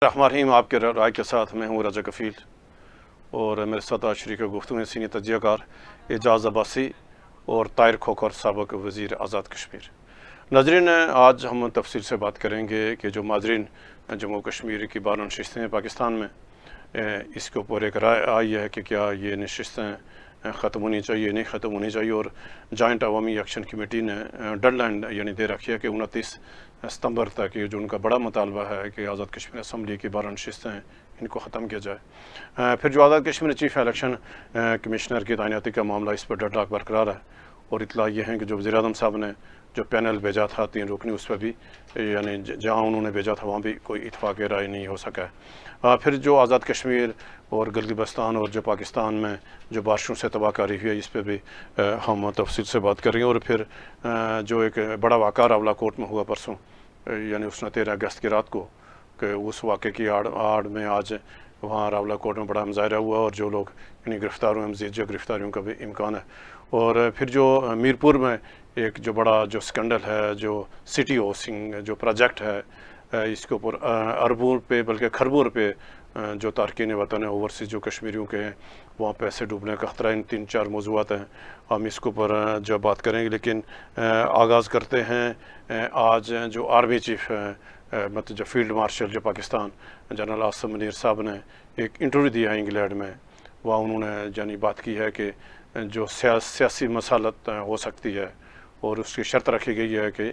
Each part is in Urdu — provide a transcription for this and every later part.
الرحمن الرحیم، آپ کے رائے کے ساتھ میں ہوں رضا کفیل اور میرے ساتھ آج شریک گفتگو میں سینئر تجزیہ کار اعجاز عباسی اور طاہر کھوکھر سابق وزیر آزاد کشمیر۔ ناظرین، آج ہم تفصیل سے بات کریں گے کہ جو ماجرین جموں کشمیر کی 12 نشستیں ہیں پاکستان میں، اس کے اوپر ایک رائے آئی ہے کہ کیا یہ نشستیں ختم ہونی چاہیے نہیں ختم ہونی چاہیے، اور جوائنٹ عوامی ایکشن کمیٹی نے ڈیڈ لائن دے رکھی ہے کہ 29 ستمبر تک یہ جو ان کا بڑا مطالبہ ہے کہ آزاد کشمیر اسمبلی کی 12 نشستیں ہیں ان کو ختم کیا جائے۔ پھر جو Azad Kashmir chief election commissioner کی تعیناتی کا معاملہ، اس پر ڈیڈ لاک برقرار ہے، اور اطلاع یہ ہے کہ جو وزیر اعظم صاحب نے جو پینل بھیجا تھا 3 رکنی، اس پہ بھی جہاں انہوں نے بھیجا تھا وہاں بھی کوئی اتفاق رائے نہیں ہو سکا ہے۔ پھر جو آزاد کشمیر اور گلگت بلتستان اور جو پاکستان میں جو بارشوں سے تباہ کاری ہوئی ہے، اس پہ بھی ہم تفصیل سے بات کریں گے۔ اور پھر جو ایک بڑا واقعہ راولہ کوٹ میں ہوا پرسوں، اس نے 13 اگست کی رات کو، کہ اس واقعے کی آڑ میں آج وہاں راولہ کوٹ میں بڑا مظاہرہ ہوا، اور جو لوگ گرفتار ہوئے، مزید جو گرفتاریوں کا بھی امکان ہے۔ اور پھر جو میرپور میں ایک جو بڑا جو سکنڈل ہے، جو سٹی ہاؤسنگ جو پروجیکٹ ہے، اس کے اوپر اربوں پہ بلکہ کھربوں پہ جو تارکین وطن ہیں، اوورسیز جو کشمیریوں کے ہیں، وہاں پیسے ڈوبنے کا خطرہ۔ ان 3-4 موضوعات ہیں، ہم اس کے اوپر جو بات کریں گے، لیکن آغاز کرتے ہیں آج جو آرمی چیف مطلب جو فیلڈ مارشل جو پاکستان جنرل عاصم منیر صاحب نے ایک انٹرویو دیا ہے انگلینڈ میں، وہاں انہوں نے بات کی ہے کہ جو سیاسی مسالت ہو سکتی ہے، اور اس کی شرط رکھی گئی ہے کہ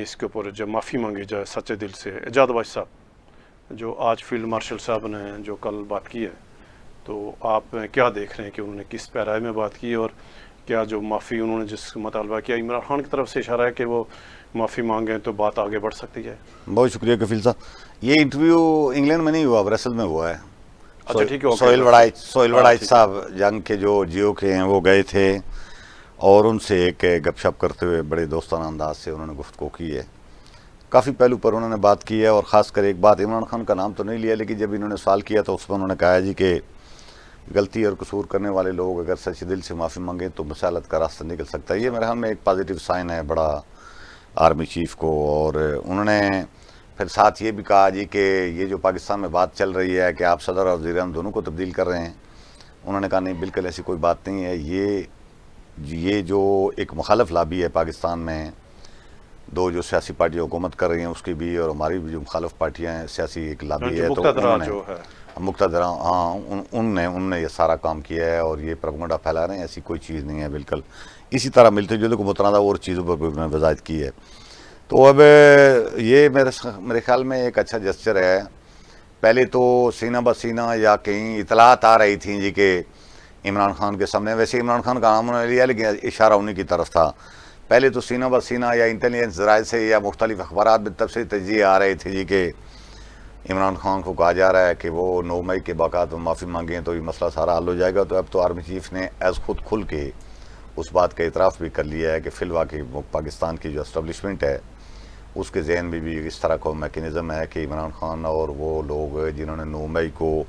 اس کے اوپر جو معافی مانگی جائے سچے دل سے۔ اعجاز عباسی صاحب، جو آج فیلڈ مارشل صاحب نے جو کل بات کی ہے، تو آپ کیا دیکھ رہے ہیں کہ انہوں نے کس پیرائے میں بات کی، اور کیا جو معافی انہوں نے جس مطالبہ کیا، عمران خان کی طرف سے اشارہ ہے کہ وہ معافی مانگیں تو بات آگے بڑھ سکتی ہے؟ بہت شکریہ کفیل صاحب۔ یہ انٹرویو انگلینڈ میں نہیں ہوا، برسل میں ہوا ہے۔ اچھا ٹھیک ہے، سہیل وڑائچ صاحب جنگ کے جو جیو کے ہیں وہ گئے تھے، اور ان سے ایک گپ شپ کرتے ہوئے بڑے دوستانہ انداز سے انہوں نے گفتگو کی ہے۔ کافی پہلو پر انہوں نے بات کی ہے، اور خاص کر ایک بات، عمران خان کا نام تو نہیں لیا، لیکن جب انہوں نے سوال کیا تو اس میں انہوں نے کہا جی کہ غلطی اور قصور کرنے والے لوگ اگر سچے دل سے معافی مانگیں تو مسالت کا راستہ نکل سکتا ہے۔ یہ میرے خیال میں ایک پازیٹیو سائن ہے بڑا آرمی چیف کو۔ اور انہوں نے پھر ساتھ یہ بھی کہا جی کہ یہ جو پاکستان میں بات چل رہی ہے کہ آپ صدر اور وزیر اعظم دونوں کو تبدیل کر رہے ہیں، انہوں نے کہا نہیں، بالکل ایسی کوئی بات نہیں ہے۔ یہ جو ایک مخالف لابی ہے پاکستان میں، 2 جو سیاسی پارٹیاں حکومت کر رہی ہیں اس کی بھی، اور ہماری بھی جو مخالف پارٹیاں ہیں، سیاسی ایک لابی ہے، تو انہوں نے مقتدرہ انہوں نے یہ سارا کام کیا ہے، اور یہ پروپیگنڈا پھیلا رہے ہیں، ایسی کوئی چیز نہیں ہے۔ بالکل اسی طرح ملتے جلتے کو متنازع اور چیزوں پر بھی انہوں نے وضاحت کی ہے۔ تو اب یہ میرے خیال میں ایک اچھا جسچر ہے۔ پہلے تو سینہ بسینہ یا کہیں اطلاعات آ رہی تھیں جی کہ عمران خان کے سامنے، ویسے عمران خان کا نام انہوں نے لیا لیکن اشارہ انہیں کی طرف تھا، پہلے تو سینہ بسینہ یا انٹیلیجنس ذرائع سے یا مختلف اخبارات میں تفصیلی تجزیے آ رہے تھے جی کہ عمران خان کو کہا جا رہا ہے کہ وہ 9 مئی کے باقاعدہ معافی مانگیں تو یہ مسئلہ سارا حل ہو جائے گا۔ تو اب تو آرمی چیف نے خود کھل کے اس بات کا اعتراف بھی کر لیا ہے کہ فی الواقع پاکستان کی جو اسٹیبلشمنٹ ہے اس کے ذہن میں بھی اس طرح کا میکینزم ہے کہ عمران خان اور وہ لوگ جنہوں نے 9 مئی کو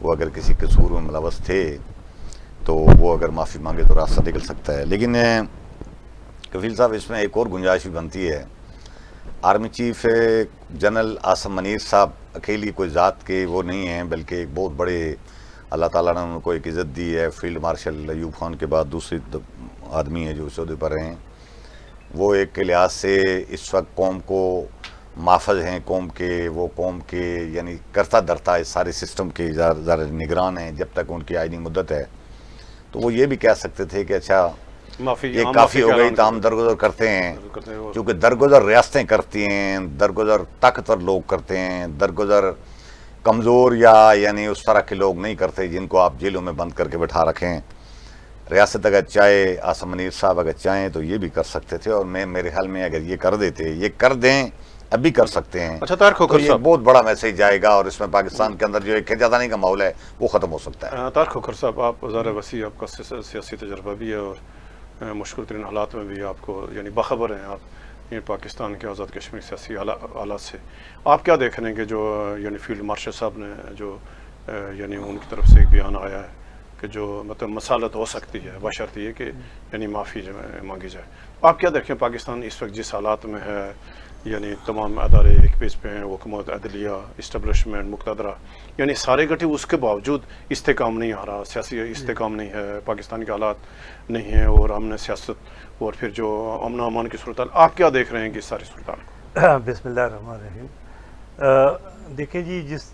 وہ اگر کسی قصور میں ملوث تھے تو وہ اگر معافی مانگے تو راستہ نکل سکتا ہے۔ لیکن کفیل صاحب، اس میں ایک اور گنجائش بھی بنتی ہے۔ Army chief general Asim Munir صاحب اکیلی کوئی ذات کے وہ نہیں ہیں، بلکہ ایک بہت بڑے اللہ تعالیٰ نے ان کو ایک عزت دی ہے۔ فیلڈ مارشل ایوب خان کے بعد دوسری آدمی ہیں جو اس عہدے پر ہیں۔ وہ ایک لحاظ سے اس وقت قوم کو محافظ ہیں، قوم کے یعنی کرتا درتا اس سارے سسٹم کے ذرا نگران ہیں جب تک ان کی آئینی مدت ہے۔ تو وہ یہ بھی کہہ سکتے تھے کہ اچھا یہ کافی ہو گئی، تاہم درگزر کرتے ہیں، کیونکہ درگزر ریاستیں کرتی ہیں، درگزر طاقتور لوگ کرتے ہیں، درگزر کمزور یا یعنی اس طرح کے لوگ نہیں کرتے جن کو آپ جیلوں میں بند کر کے بٹھا رکھیں۔ ریاست اگر چاہے، عاصم منیر صاحب اگر چاہیں تو یہ بھی کر سکتے تھے، اور میرے خیال میں اگر یہ کر دیتے، یہ کر دیں، ابھی کر سکتے ہیں، تو یہ بہت بڑا میسیج جائے گا، اور اس میں پاکستان کے اندر جو ایک کھینچا کا ماحول ہے وہ ختم ہو سکتا ہے۔ طاہر کھوکھر صاحب، آپ وزیر وسیع، آپ کا سیاسی تجربہ بھی ہے، اور مشکل ترین حالات میں بھی آپ کو باخبر ہیں آپ پاکستان کے آزاد کشمیر سیاسی حالات سے۔ آپ کیا دیکھ رہے ہیں کہ جو فیلڈ مارشل صاحب نے جو ان کی طرف سے ایک بیان آیا ہے کہ جو مطلب مسالت ہو سکتی ہے بشرط یہ کہ معافی مانگی جائے؟ آپ کیا دیکھیں پاکستان اس وقت جس حالات میں ہے، یعنی تمام ادارے ایک پیج پہ ہیں، حکومت، عدلیہ، اسٹیبلشمنٹ، مقتدرہ، یعنی سارے گٹھے، اس کے باوجود استحکام نہیں آ رہا، سیاسی استحکام نہیں ہے، پاکستان کے حالات نہیں ہیں، اور امن سیاست اور پھر جو امن و امان کی صورتحال، آپ کیا دیکھ رہے ہیں کہ اس ساری صورتحال کو؟ بسم اللہ الرحمن الرحیم۔ دیکھیں جی، جس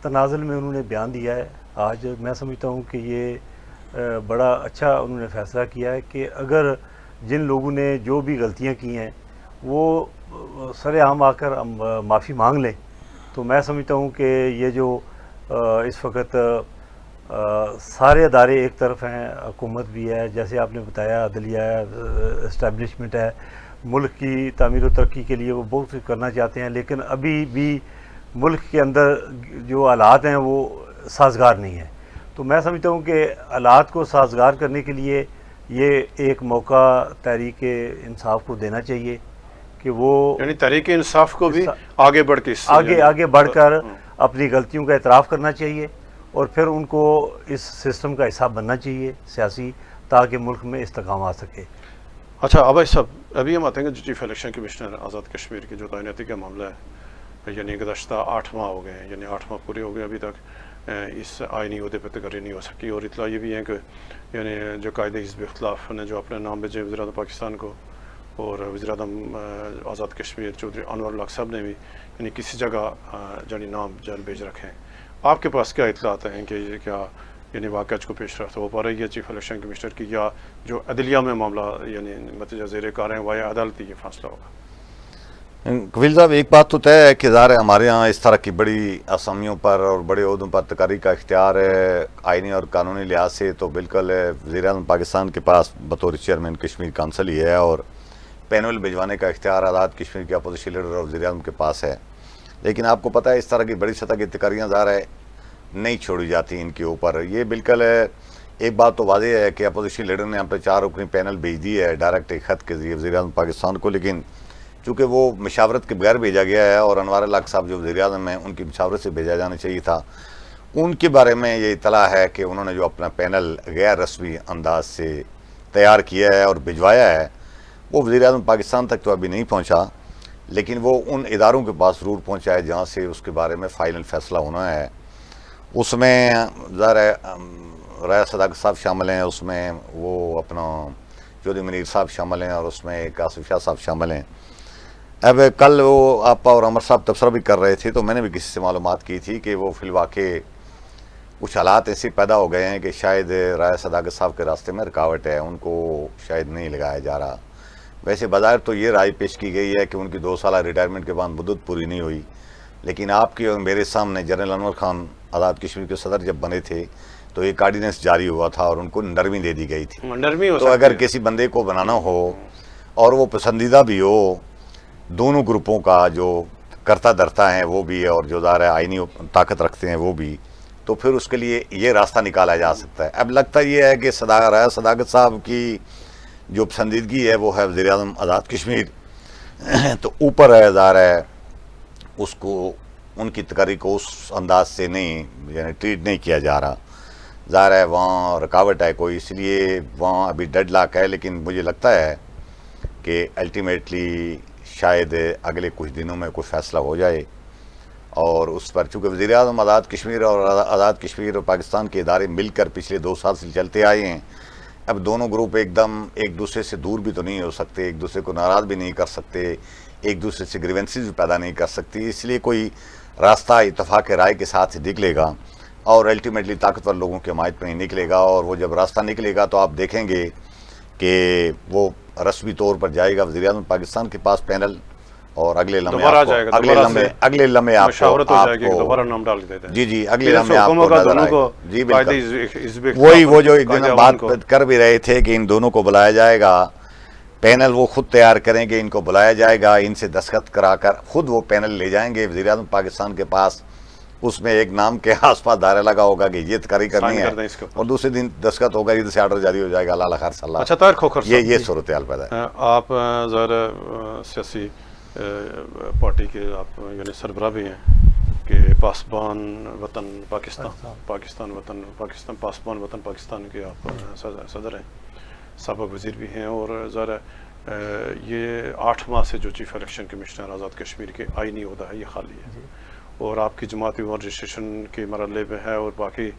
تنازل میں انہوں نے بیان دیا ہے آج، میں سمجھتا ہوں کہ یہ بڑا اچھا انہوں نے فیصلہ کیا ہے کہ اگر جن لوگوں نے جو بھی غلطیاں کی ہیں وہ سر عام آ کر معافی مانگ لیں، تو میں سمجھتا ہوں کہ یہ جو اس وقت سارے ادارے ایک طرف ہیں، حکومت بھی ہے، جیسے آپ نے بتایا، عدلیہ ہے، اسٹیبلشمنٹ ہے، ملک کی تعمیر و ترقی کے لیے وہ بہت کچھ کرنا چاہتے ہیں، لیکن ابھی بھی ملک کے اندر جو حالات ہیں وہ سازگار نہیں ہیں۔ تو میں سمجھتا ہوں کہ حالات کو سازگار کرنے کے لیے یہ ایک موقع تحریک انصاف کو دینا چاہیے کہ وہ یعنی تحریک انصاف کو بھی آگے بڑھ کے آگے بڑھ کر اپنی غلطیوں کا اعتراف کرنا چاہیے، اور پھر ان کو اس سسٹم کا حصہ بننا چاہیے سیاسی، تاکہ ملک میں استحکام آ سکے۔ اچھا ابھی صاحب، ابھی ہم آتے ہیں کہ chief election commissioner Azad Kashmir کی جو تعیناتی کا معاملہ ہے، یعنی گزشتہ 8 ماہ ہو گئے ہیں، یعنی 8 ماہ پورے ہو گئے، ابھی تک اس آئینی عہدے پہ تقرری نہیں ہو سکی، اور اطلاع یہ بھی ہے کہ یعنی جو قائد حزب اختلاف نے جو اپنے نام بھیجے وزیر اعظم پاکستان کو، اور وزیر اعظم آزاد کشمیر چودھری انور الحق صاحب نے بھی یعنی کسی جگہ جانی نام جل بھیج رکھے ہیں۔ آپ کے پاس کیا اطلاعات ہیں کہ یہ کیا یعنی واقعات کو پیش رفت ہو پا رہی ہے چیف الیکشن کمشنر کی، یا جو عدلیہ میں معاملہ یعنی نتیجہ زیر کار ہیں وایا عدالتی یہ فیصلہ ہوگا؟ کفیل صاحب، ایک بات تو طے ہے کہ ظاہر ہے ہمارے یہاں اس طرح کی بڑی اسامیوں پر اور بڑے عہدوں پر تقرری کا اختیار ہے آئینی اور قانونی لحاظ سے تو بالکل وزیر اعظم پاکستان کے پاس بطور چیئرمین کشمیر کونسل ہی ہے، اور پینل بھجوانے کا اختیار آزاد کشمیر کے اپوزیشن لیڈر اور وزیر اعظم کے پاس ہے۔ لیکن آپ کو پتہ ہے اس طرح کی بڑی سطح کی تقرریاں ظاہر ہے نہیں چھوڑی جاتی ان کے اوپر۔ یہ بالکل ایک بات تو واضح ہے کہ اپوزیشن لیڈر نے ہم پہ 4 رکنی پینل بھیج دی ہے ڈائریکٹ ایک خط کے ذریعے وزیر اعظم پاکستان کو، لیکن چونکہ وہ مشاورت کے بغیر بھیجا گیا ہے، اور انوار الحق صاحب جو وزیر اعظم ہیں ان کی مشاورت سے بھیجا جانا چاہیے تھا، ان کے بارے میں یہ اطلاع ہے کہ انہوں نے جو اپنا پینل غیر رسمی انداز سے تیار کیا ہے اور بھجوایا ہے، وہ وزیر اعظم پاکستان تک تو ابھی نہیں پہنچا، لیکن وہ ان اداروں کے پاس ضرور پہنچا ہے جہاں سے اس کے بارے میں فائنل فیصلہ ہونا ہے۔ اس میں ظاہر ہے رایا صداقت صاحب شامل ہیں، اس میں وہ اپنا چودھری منیر صاحب شامل ہیں، اور اس میں ایک آصف شاہ صاحب شامل ہیں۔ اب کل وہ آپا اور عمر صاحب تبصرہ بھی کر رہے تھے، تو میں نے بھی کسی سے معلومات کی تھی کہ وہ فی الواقع کچھ حالات ایسے پیدا ہو گئے ہیں کہ شاید رایا صداقت صاحب کے راستے میں رکاوٹ ہے، ان کو شاید نہیں لگایا جا رہا۔ ویسے بظاہر تو یہ رائے پیش کی گئی ہے کہ ان کی 2 سالہ ریٹائرمنٹ کے بعد مدت پوری نہیں ہوئی، لیکن آپ کے اور میرے سامنے جنرل انور خان آزاد کشمیر کے صدر جب بنے تھے تو ایک آرڈیننس جاری ہوا تھا اور ان کو نرمی دے دی گئی تھی۔ نرمی ہو تو اگر کسی بندے کو بنانا ہو اور وہ پسندیدہ بھی ہو دونوں گروپوں کا، جو کرتا درتا ہیں وہ بھی اور جو ظاہر ہے آئینی طاقت رکھتے ہیں وہ بھی، تو پھر اس کے لیے یہ راستہ نکالا جا سکتا ہے۔ اب لگتا یہ ہے کہ رایا صداقت صاحب کی جو پسندیدگی ہے وہ ہے وزیر اعظم آزاد کشمیر، تو اوپر ہے ظاہر ہے اس کو ان کی تقرری کو اس انداز سے نہیں یعنی ٹریٹ نہیں کیا جا رہا، ظاہر ہے وہاں رکاوٹ ہے کوئی، اس لیے وہاں ابھی ڈیڈ لاک ہے، لیکن مجھے لگتا ہے کہ الٹیمیٹلی شاید اگلے کچھ دنوں میں کوئی فیصلہ ہو جائے، اور اس پر چونکہ وزیر اعظم آزاد کشمیر اور آزاد کشمیر اور پاکستان کے ادارے مل کر پچھلے 2 سال سے چلتے آئے ہیں، اب دونوں گروپ ایک دم ایک دوسرے سے دور بھی تو نہیں ہو سکتے، ایک دوسرے کو ناراض بھی نہیں کر سکتے، ایک دوسرے سے گریونسز بھی پیدا نہیں کر سکتی، اس لیے کوئی راستہ اتفاق رائے کے ساتھ نکلے گا اور الٹیمیٹلی طاقتور لوگوں کی حمایت میں ہی نکلے گا، اور وہ جب راستہ نکلے گا تو آپ دیکھیں گے کہ وہ رسمی طور پر جائے گا وزیر اعظم پاکستان کے پاس پینل، اور اگلے لمحے مشاورت ہو جائے گی، دوبارہ نام ڈال دیتے ہیں۔ جی اگلے لمحے آپ کو نظر آئے گا۔ جی بالکل وہی وہ جو ایک دن بات کر بھی رہے تھے کہ ان دونوں کو بلایا جائے گا، پینل وہ خود تیار کریں گے، ان کو بلایا جائے گا، ان سے دستخط کرا کر خود وہ پینل لے جائیں گے وزیر اعظم پاکستان کے پاس، اس میں ایک نام کے آس پاس دائرہ لگا ہوگا کہ یہ تقرری کرنی ہے، اور دوسرے دن دستخط ہوگا، ادھر سے آرڈر جاری ہو جائے گا، اللہ خیر صلی اللہ۔ اچھا طاہر کھوکھر صاحب، یہ صورتحال پیدا ہے۔ آپ ظاہر سیاسی پارٹی کے آپ یعنی سربراہ بھی ہیں کہ پاسبان وطن پاکستان وطن پاکستان پاسبان وطن پاکستان کے آپ صدر ہیں، سابق وزیر بھی ہیں، اور ظاہر یہ 8 ماہ سے جو chief election commissioner Azad Kashmir کے آئینی عہدہ ہے یہ خالی ہے، اور آپ کی جماعت بھی رجسٹریشن کے مرحلے میں ہے، اور باقی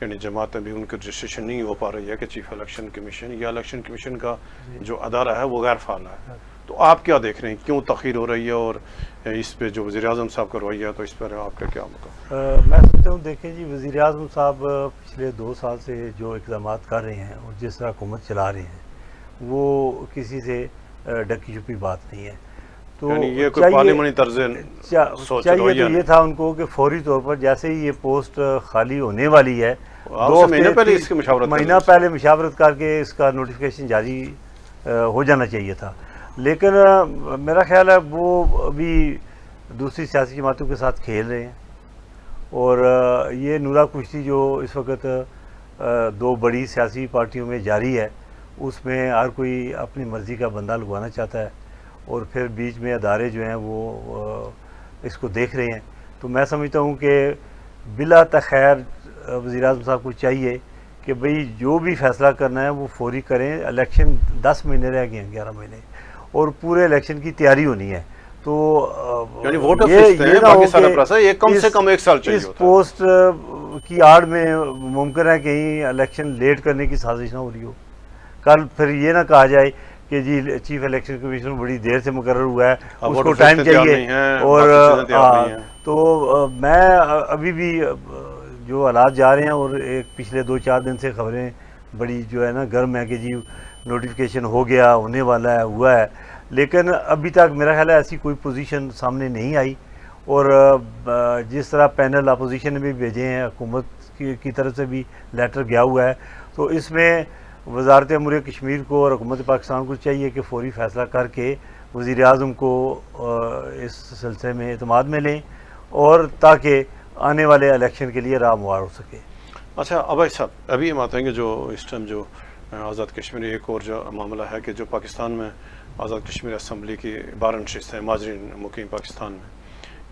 یعنی جماعتیں بھی ان کی رجسٹریشن نہیں ہو پا رہی ہے کہ چیف الیکشن کمیشن یا الیکشن کمیشن کا جو ادارہ ہے وہ غیر فعال ہے. تو آپ کیا دیکھ رہے ہیں، کیوں تاخیر ہو رہی ہے، اور اس پہ جو وزیر اعظم صاحب کا رویہ ہے تو اس پر آپ کا کیا مطلب؟ میں سمجھتا ہوں دیکھیں جی، وزیر اعظم صاحب پچھلے 2 سال سے جو اقدامات کر رہے ہیں اور جس طرح حکومت چلا رہے ہیں وہ کسی سے ڈکی چھپی بات نہیں ہے. تو یعنی یہ کوئی پارلیمانی طرز سوچ چاہیے رویہ تو یہ تھا ان کو کہ فوری طور پر جیسے ہی یہ پوسٹ خالی ہونے والی ہے 2 مہینے پہلے اس کی مشاورت مہینہ پہلے مشاورت کر کے اس کا نوٹیفیکیشن جاری ہو جانا چاہیے تھا. لیکن میرا خیال ہے وہ ابھی دوسری سیاسی جماعتوں کے ساتھ کھیل رہے ہیں، اور یہ نورا کشتی جو اس وقت 2 بڑی سیاسی پارٹیوں میں جاری ہے اس میں ہر کوئی اپنی مرضی کا بندہ لگوانا چاہتا ہے، اور پھر بیچ میں ادارے جو ہیں وہ اس کو دیکھ رہے ہیں. تو میں سمجھتا ہوں کہ بلا تخیر وزیر اعظم صاحب کو چاہیے کہ بھئی جو بھی فیصلہ کرنا ہے وہ فوری کریں. الیکشن 10 مہینے رہ گئے ہیں، 11 مہینے، اور پورے الیکشن کی تیاری ہونی ہے. تو یعنی ووٹ آف لسٹ ہیں، باقی سارا پروسیس یہ کم سے کم 1 سال چاہیے ہوتا ہے. اس پوسٹ کی آڑ میں ممکن ہے کہیں الیکشن لیٹ کرنے کی سازش نہ ہو رہی ہو. کل پھر یہ نہ کہا جائے کہ جی چیف الیکشن کمیشن بڑی دیر سے مقرر ہوا ہے، اس کو ٹائم چاہیے. اور تو میں ابھی بھی جو حالات جا رہے ہیں، اور ایک پچھلے 2-4 دن سے خبریں بڑی جو ہے نا گرم ہے کہ جی نوٹیفیکیشن ہو گیا، ہونے والا ہے، ہوا ہے، لیکن ابھی تک میرا خیال ہے ایسی کوئی پوزیشن سامنے نہیں آئی. اور جس طرح پینل اپوزیشن نے بھی بھیجے ہیں، حکومت کی طرف سے بھی لیٹر گیا ہوا ہے، تو اس میں وزارت امور کشمیر کو اور حکومت پاکستان کو چاہیے کہ فوری فیصلہ کر کے وزیر اعظم کو اس سلسلے میں اعتماد میں لیں، اور تاکہ آنے والے الیکشن کے لیے راہ ہموار ہو سکے. اچھا ابھائی صاحب، ابھی ہم آتے ہیں کہ جو اس ٹائم جو آزاد کشمیر ایک اور جو معاملہ ہے کہ جو پاکستان میں آزاد کشمیر اسمبلی کی 12 نشستیں ہیں مہاجرین مقیم پاکستان میں،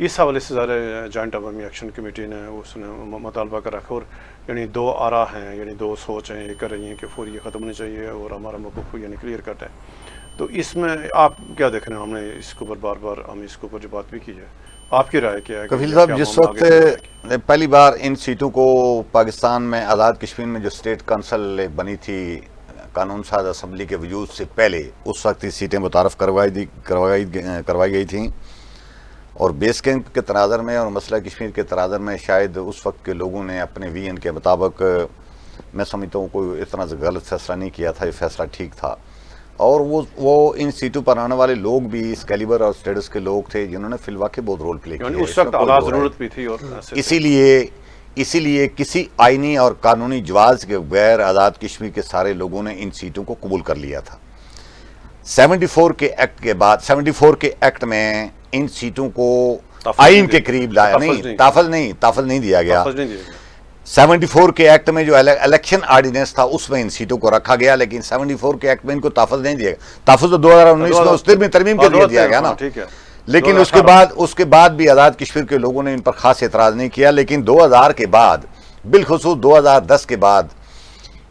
اس حوالے سے ظاہر جوائنٹ عوامی ایکشن کمیٹی نے اس نے مطالبہ کر رکھا، اور یعنی 2 آرا ہیں، یعنی 2 سوچ ہیں، یہ کر رہی ہیں کہ فوری یہ ختم ہونی چاہیے اور ہمارا موقف یعنی کلیئر کٹ ہے. تو اس میں آپ کیا دیکھ رہے ہیں؟ ہم نے اس کے اوپر بار ہم اس کے اوپر جو بات بھی کی ہے، آپ کی رائے کیا ہے؟ کفیل صاحب، جس وقت پہلی بار ان سیٹوں کو پاکستان میں آزاد کشمیر میں جو اسٹیٹ کونسل بنی تھی قانون ساز اسمبلی کے وجود سے پہلے، اس وقت یہ سیٹیں متعارف کروائی گئی تھیں، اور بیس کیمپ کے تناظر میں اور مسئلہ کشمیر کے تناظر میں شاید اس وقت کے لوگوں نے اپنے وی این کے مطابق، میں سمجھتا ہوں کوئی اتنا غلط فیصلہ نہیں کیا تھا، یہ فیصلہ ٹھیک تھا. اور وہ ان سیٹوں پر آنے والے لوگ بھی اس کیلیبر اور سٹیٹس کے لوگ تھے جنہوں نے فی الواقع بہت رول پلے کیا. اس وقت اعلیٰ ضرورت بھی تھی، اور اسی لیے کسی آئینی اور قانونی جواز کے بغیر آزاد کشمیر کے سارے لوگوں نے ان سیٹوں کو قبول کر لیا تھا. 74 کے ایکٹ کے بعد 74 کے ایکٹ میں ان سیٹوں کو آئین کے قریب لایا نہیں، تحفظ نہیں دیا گیا. 74 کے ایکٹ میں جو الیکشن آرڈیننس تھا اس میں ان سیٹوں کو رکھا گیا، لیکن 74 کے ایکٹ میں ان کو تحفظ نہیں دیا گیا. تحفظ تو 2019 میں اس میں ترمیم کے لیے دیا گیا نا، لیکن اس کے بعد بھی آزاد کشمیر کے لوگوں نے ان پر خاص اعتراض نہیں کیا. لیکن 2000 کے بعد، بالخصوص 2010 کے بعد،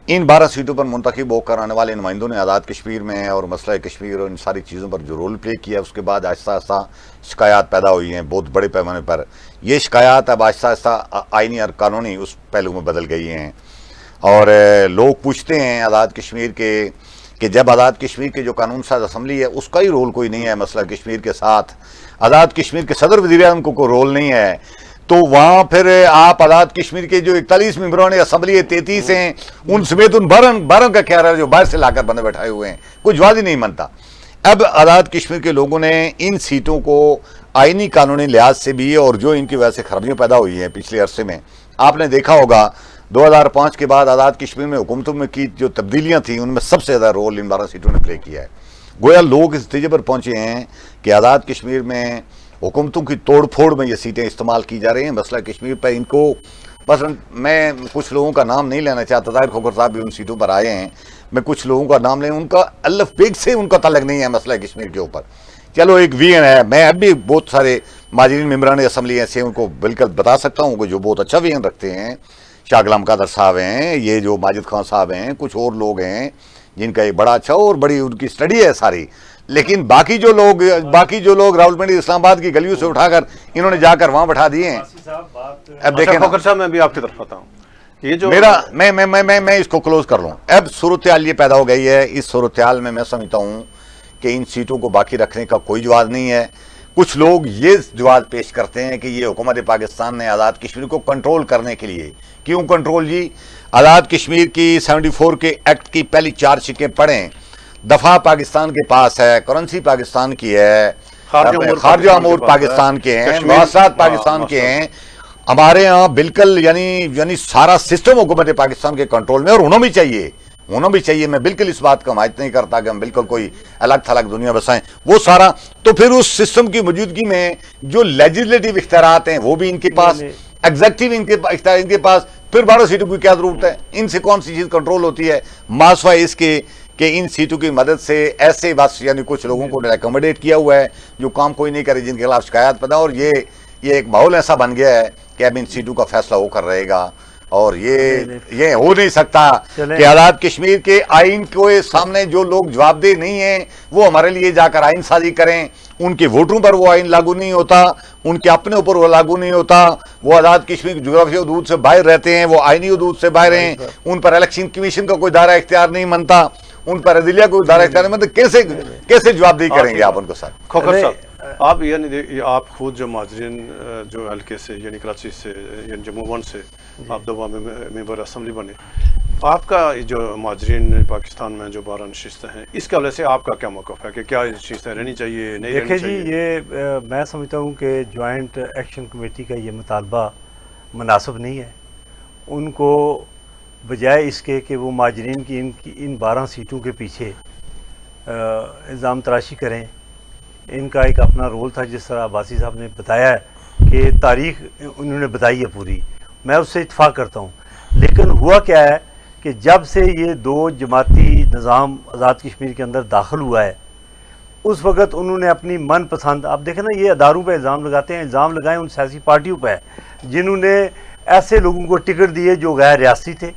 ان 12 سیٹوں پر منتخب ہو کر آنے والے نمائندوں نے آزاد کشمیر میں اور مسئلہ کشمیر اور ان ساری چیزوں پر جو رول پلے کیا، اس کے بعد آہستہ آہستہ شکایات پیدا ہوئی ہیں بہت بڑے پیمانے پر. یہ شکایات اب آہستہ آہستہ آئینی اور قانونی اس پہلو میں بدل گئی ہیں، اور لوگ پوچھتے ہیں آزاد کشمیر کے کہ جب آزاد کشمیر کے جو قانون ساز اسمبلی ہے اس کا ہی رول کوئی نہیں ہے مسئلہ کشمیر کے ساتھ، آزاد کشمیر کے صدر وزیر اعظم کو کوئی رول نہیں ہے، تو وہاں پھر آپ آزاد کشمیر کے جو 41 ممبران اسمبلی ہے، 33 ہیں، ان سمیت ان 12 کا کیا رہا ہے جو باہر سے لا کر بندے بیٹھائے ہوئے ہیں، کوئی جواز ہی نہیں مانتا. اب آزاد کشمیر کے لوگوں نے ان سیٹوں کو آئینی قانونی لحاظ سے بھی، اور جو ان کی وجہ سے خرابیاں پیدا ہوئی ہیں پچھلے عرصے میں، آپ نے دیکھا ہوگا 2005 کے بعد آزاد کشمیر میں حکومتوں میں کی جو تبدیلیاں تھیں ان میں سب سے زیادہ رول ان 12 سیٹوں نے پلے کیا ہے. گویا لوگ اس نتیجے پر پہنچے ہیں کہ آزاد کشمیر میں حکومتوں کی توڑ پھوڑ میں یہ سیٹیں استعمال کی جا رہی ہیں. مسئلہ کشمیر پہ ان کو مثلا میں کچھ لوگوں کا نام نہیں لینا چاہتا، طاہر کھوکھر صاحب بھی ان سیٹوں پر آئے ہیں، میں کچھ لوگوں کا نام لیں، ان کا الف بیگ سے ان کا تعلق نہیں ہے مسئلہ کشمیر کے اوپر. چلو ایک وی این ہے، میں اب بھی بہت سارے مہاجرین ممبران اسمبلی ایسے ان کو بالکل بتا سکتا ہوں کہ جو بہت اچھا وی این رکھتے ہیں. شاہ غلام قادر صاحب ہیں، یہ جو ماجد خان صاحب ہیں، کچھ اور لوگ ہیں جن کا ایک بڑا اچھا اور بڑی ان کی سٹڈی ہے ساری. لیکن باقی جو لوگ راولپنڈی اسلام آباد کی گلیوں سے اٹھا کر انہوں نے جا کر وہاں بٹھا دیے ہیں. اب دیکھیں کھوکھر صاحب میں بھی آپ کی طرف آتا ہوں. یہ جو میں اس کو کلوز کر لوں. اب صورتحال یہ پیدا ہو گئی ہے. اس صورتحال میں سمجھتا ہوں کہ ان سیٹوں کو باقی رکھنے کا کوئی جواز نہیں ہے. کچھ لوگ یہ جواز پیش کرتے ہیں کہ یہ حکومت پاکستان نے آزاد کشمیر کو کنٹرول کرنے کے لیے. کیوں کنٹرول جی؟ آزاد کشمیر کی 74 کے ایکٹ کی پہلی 4 شقیں پڑھیں. دفاع پاکستان کے پاس ہے, کرنسی پاکستان کی ہے, خارجہ امور پاکستان کے ہیں, مواصلات پاکستان کے ہیں. ہمارے ہاں بالکل یعنی سارا سسٹم حکومت پاکستان کے کنٹرول میں, اور ہونا بھی چاہیے. میں بالکل اس بات کا حمایت نہیں کرتا کہ ہم بالکل کوئی الگ تھلگ دنیا بسائیں. وہ سارا تو پھر اس سسٹم کی موجودگی میں جو لیجسلیٹو اختیارات ہیں وہ بھی ان کے پاس, ایگزیکٹو اختیار ان کے پاس, پھر 12 سیٹوں کی کیا ضرورت ہے؟ ان سے کون سی چیز کنٹرول ہوتی ہے؟ ماسوائے اس کے کہ ان سیٹوں کی مدد سے ایسے بس یعنی کچھ لوگوں کو ایکوموڈیٹ کیا ہوا ہے جو کام کوئی نہیں کرے, جن کے خلاف شکایات پیدا, اور یہ ایک ماحول ایسا بن گیا ہے کہ اب ان سیٹوں کا فیصلہ وہ کر رہے گا. اور یہ ہو نہیں سکتا کہ آزاد کشمیر کے آئین کے سامنے جو لوگ جواب دہ نہیں ہیں وہ ہمارے لیے جا کر آئین سازی کریں. ان کے ووٹروں پر وہ آئین لاگو نہیں ہوتا, ان کے اپنے اوپر وہ لاگو نہیں ہوتا. وہ آزاد کشمیر کی جغرافیائی حدود سے باہر رہتے ہیں, وہ آئینی حدود سے باہر ہیں, ان پر الیکشن کمیشن کا کوئی دائرہ اختیار نہیں بنتا, ان پر عدلیہ کو دائرہ اختیار نہیں بنتا. کیسے جواب دہی کریں گے آپ ان کو سر؟ کھوکھر صاحب آپ آپ خود جو مہاجرین جو حلقے سے یعنی کراچی سے یعنی جموں ون سے آپ دوبارہ ممبر اسمبلی بنے, آپ کا جو مہاجرین پاکستان میں جو 12 نشستیں ہیں اس کے حوالے سے آپ کا کیا موقف ہے کہ کیا نشستیں رہنی چاہیے نہیں رہنی چاہیے؟ دیکھیں جی, یہ میں سمجھتا ہوں کہ جوائنٹ ایکشن کمیٹی کا یہ مطالبہ مناسب نہیں ہے. ان کو بجائے اس کے کہ وہ مہاجرین کی ان 12 سیٹوں کے پیچھے الزام تراشی کریں, ان کا ایک اپنا رول تھا. جس طرح عباسی صاحب نے بتایا ہے کہ تاریخ انہوں نے بتائی ہے پوری, میں اس سے اتفاق کرتا ہوں. لیکن ہوا کیا ہے کہ جب سے یہ 2 جماعتی نظام آزاد کشمیر کے اندر داخل ہوا ہے, اس وقت انہوں نے اپنی من پسند, آپ دیکھیں نا یہ اداروں پہ الزام لگاتے ہیں, الزام لگائیں ان سیاسی پارٹیوں پہ جنہوں نے ایسے لوگوں کو ٹکٹ دیے جو غیر ریاستی تھے,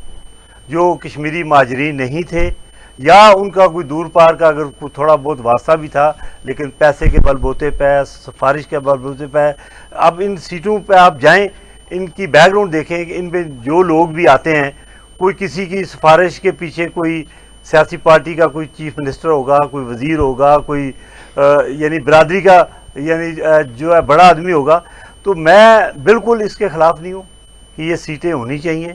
جو کشمیری مہاجرین نہیں تھے, یا ان کا کوئی دور پار کا اگر کوئی تھوڑا بہت واسطہ بھی تھا لیکن پیسے کے بل بوتے پہ, سفارش کے بل بوتے پہ. اب ان سیٹوں پہ آپ جائیں, ان کی بیک گراؤنڈ دیکھیں کہ ان پہ جو لوگ بھی آتے ہیں, کوئی کسی کی سفارش کے پیچھے کوئی سیاسی پارٹی کا کوئی چیف منسٹر ہوگا, کوئی وزیر ہوگا, کوئی یعنی برادری کا یعنی جو ہے بڑا آدمی ہوگا. تو میں بالکل اس کے خلاف نہیں ہوں کہ یہ سیٹیں ہونی چاہیے.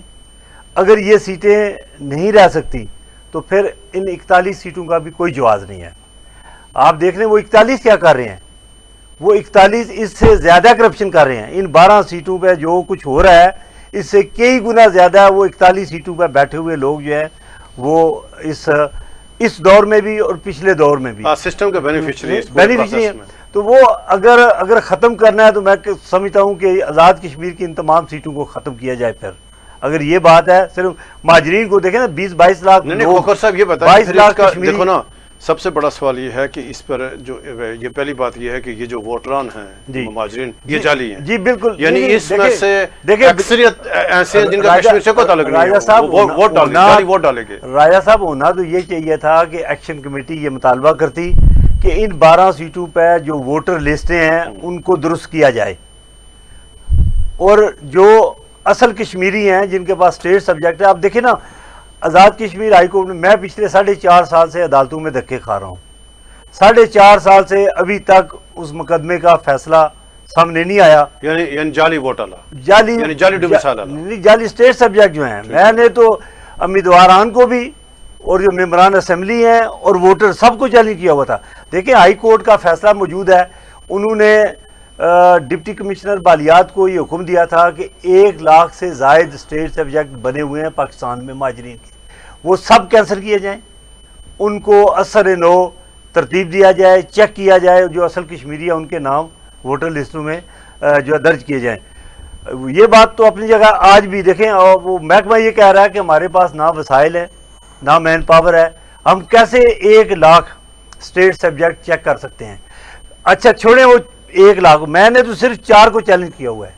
اگر یہ سیٹیں نہیں رہ سکتی تو پھر ان 41 سیٹوں کا بھی کوئی جواز نہیں ہے. آپ دیکھ لیں وہ 41 کیا کر رہے ہیں, وہ 41 اس سے زیادہ کرپشن کر رہے ہیں. ان 12 سیٹوں پہ جو کچھ ہو رہا ہے اس سے کئی گنا زیادہ وہ 41 سیٹوں پہ بیٹھے ہوئے لوگ جو ہیں وہ اس دور میں بھی اور پچھلے دور میں بھی سسٹم کا بینیفیشری ہے. تو وہ اگر ختم کرنا ہے تو میں سمجھتا ہوں کہ آزاد کشمیر کی ان تمام سیٹوں کو ختم کیا جائے. پھر اگر یہ بات ہے, صرف مہاجرین کو دیکھیں نا 20-22 لاکھ. کھوکھر صاحب یہ بتائیں, 22 لاکھ دیکھو نا, سب سے بڑا سوال یہ ہے کہ اس پر جو یہ پہلی بات یہ ہے کہ یہ جو ووٹران ہیں مہاجرین یہ جالی ہیں. جی بالکل, یعنی اس میں سے اکثریت ایسے ہیں جن کا کشمیر سے کوئی تعلق نہیں ہے, ووٹ ڈالیں گے. راجہ صاحب ہونا تو یہ چاہیے تھا کہ ایکشن کمیٹی یہ مطالبہ کرتی کہ ان 12 سیٹوں پہ جو ووٹر لسٹیں ہیں ان کو درست کیا جائے, اور جو اصل کشمیری ہیں جن کے پاس اسٹیٹ سبجیکٹ ہے. آپ دیکھیں نا آزاد کشمیر ہائی کورٹ میں میں پچھلے 4.5 سال سے عدالتوں میں دھکے کھا رہا ہوں. 4.5 سال سے ابھی تک اس مقدمے کا فیصلہ سامنے نہیں آیا. یعنی جعلی ووٹ والا, جعلی اسٹیٹ سبجیکٹ جو ہیں. میں نے تو امیدواران کو بھی اور جو ممبران اسمبلی ہیں اور ووٹر سب کو جعلی کیا ہوا تھا. دیکھیں ہائی کورٹ کا فیصلہ موجود ہے, انہوں نے ڈپٹی کمشنر بالیات کو یہ حکم دیا تھا کہ 1 لاکھ سے زائد اسٹیٹ سبجیکٹ بنے ہوئے ہیں پاکستان میں مہاجرین کے, وہ سب کینسل کیے جائیں, ان کو اثر نو ترتیب دیا جائے, چیک کیا جائے, جو اصل کشمیری ہے ان کے نام ووٹر لسٹوں میں جو درج کیے جائیں. یہ بات تو اپنی جگہ آج بھی دیکھیں, اور وہ محکمہ یہ کہہ رہا ہے کہ ہمارے پاس نہ وسائل ہے نہ مین پاور ہے, ہم کیسے 1 لاکھ اسٹیٹ سبجیکٹ چیک کر سکتے ہیں. اچھا چھوڑیں وہ 1 لاکھ, میں نے تو صرف 4 کو چیلنج کیا ہوا ہے.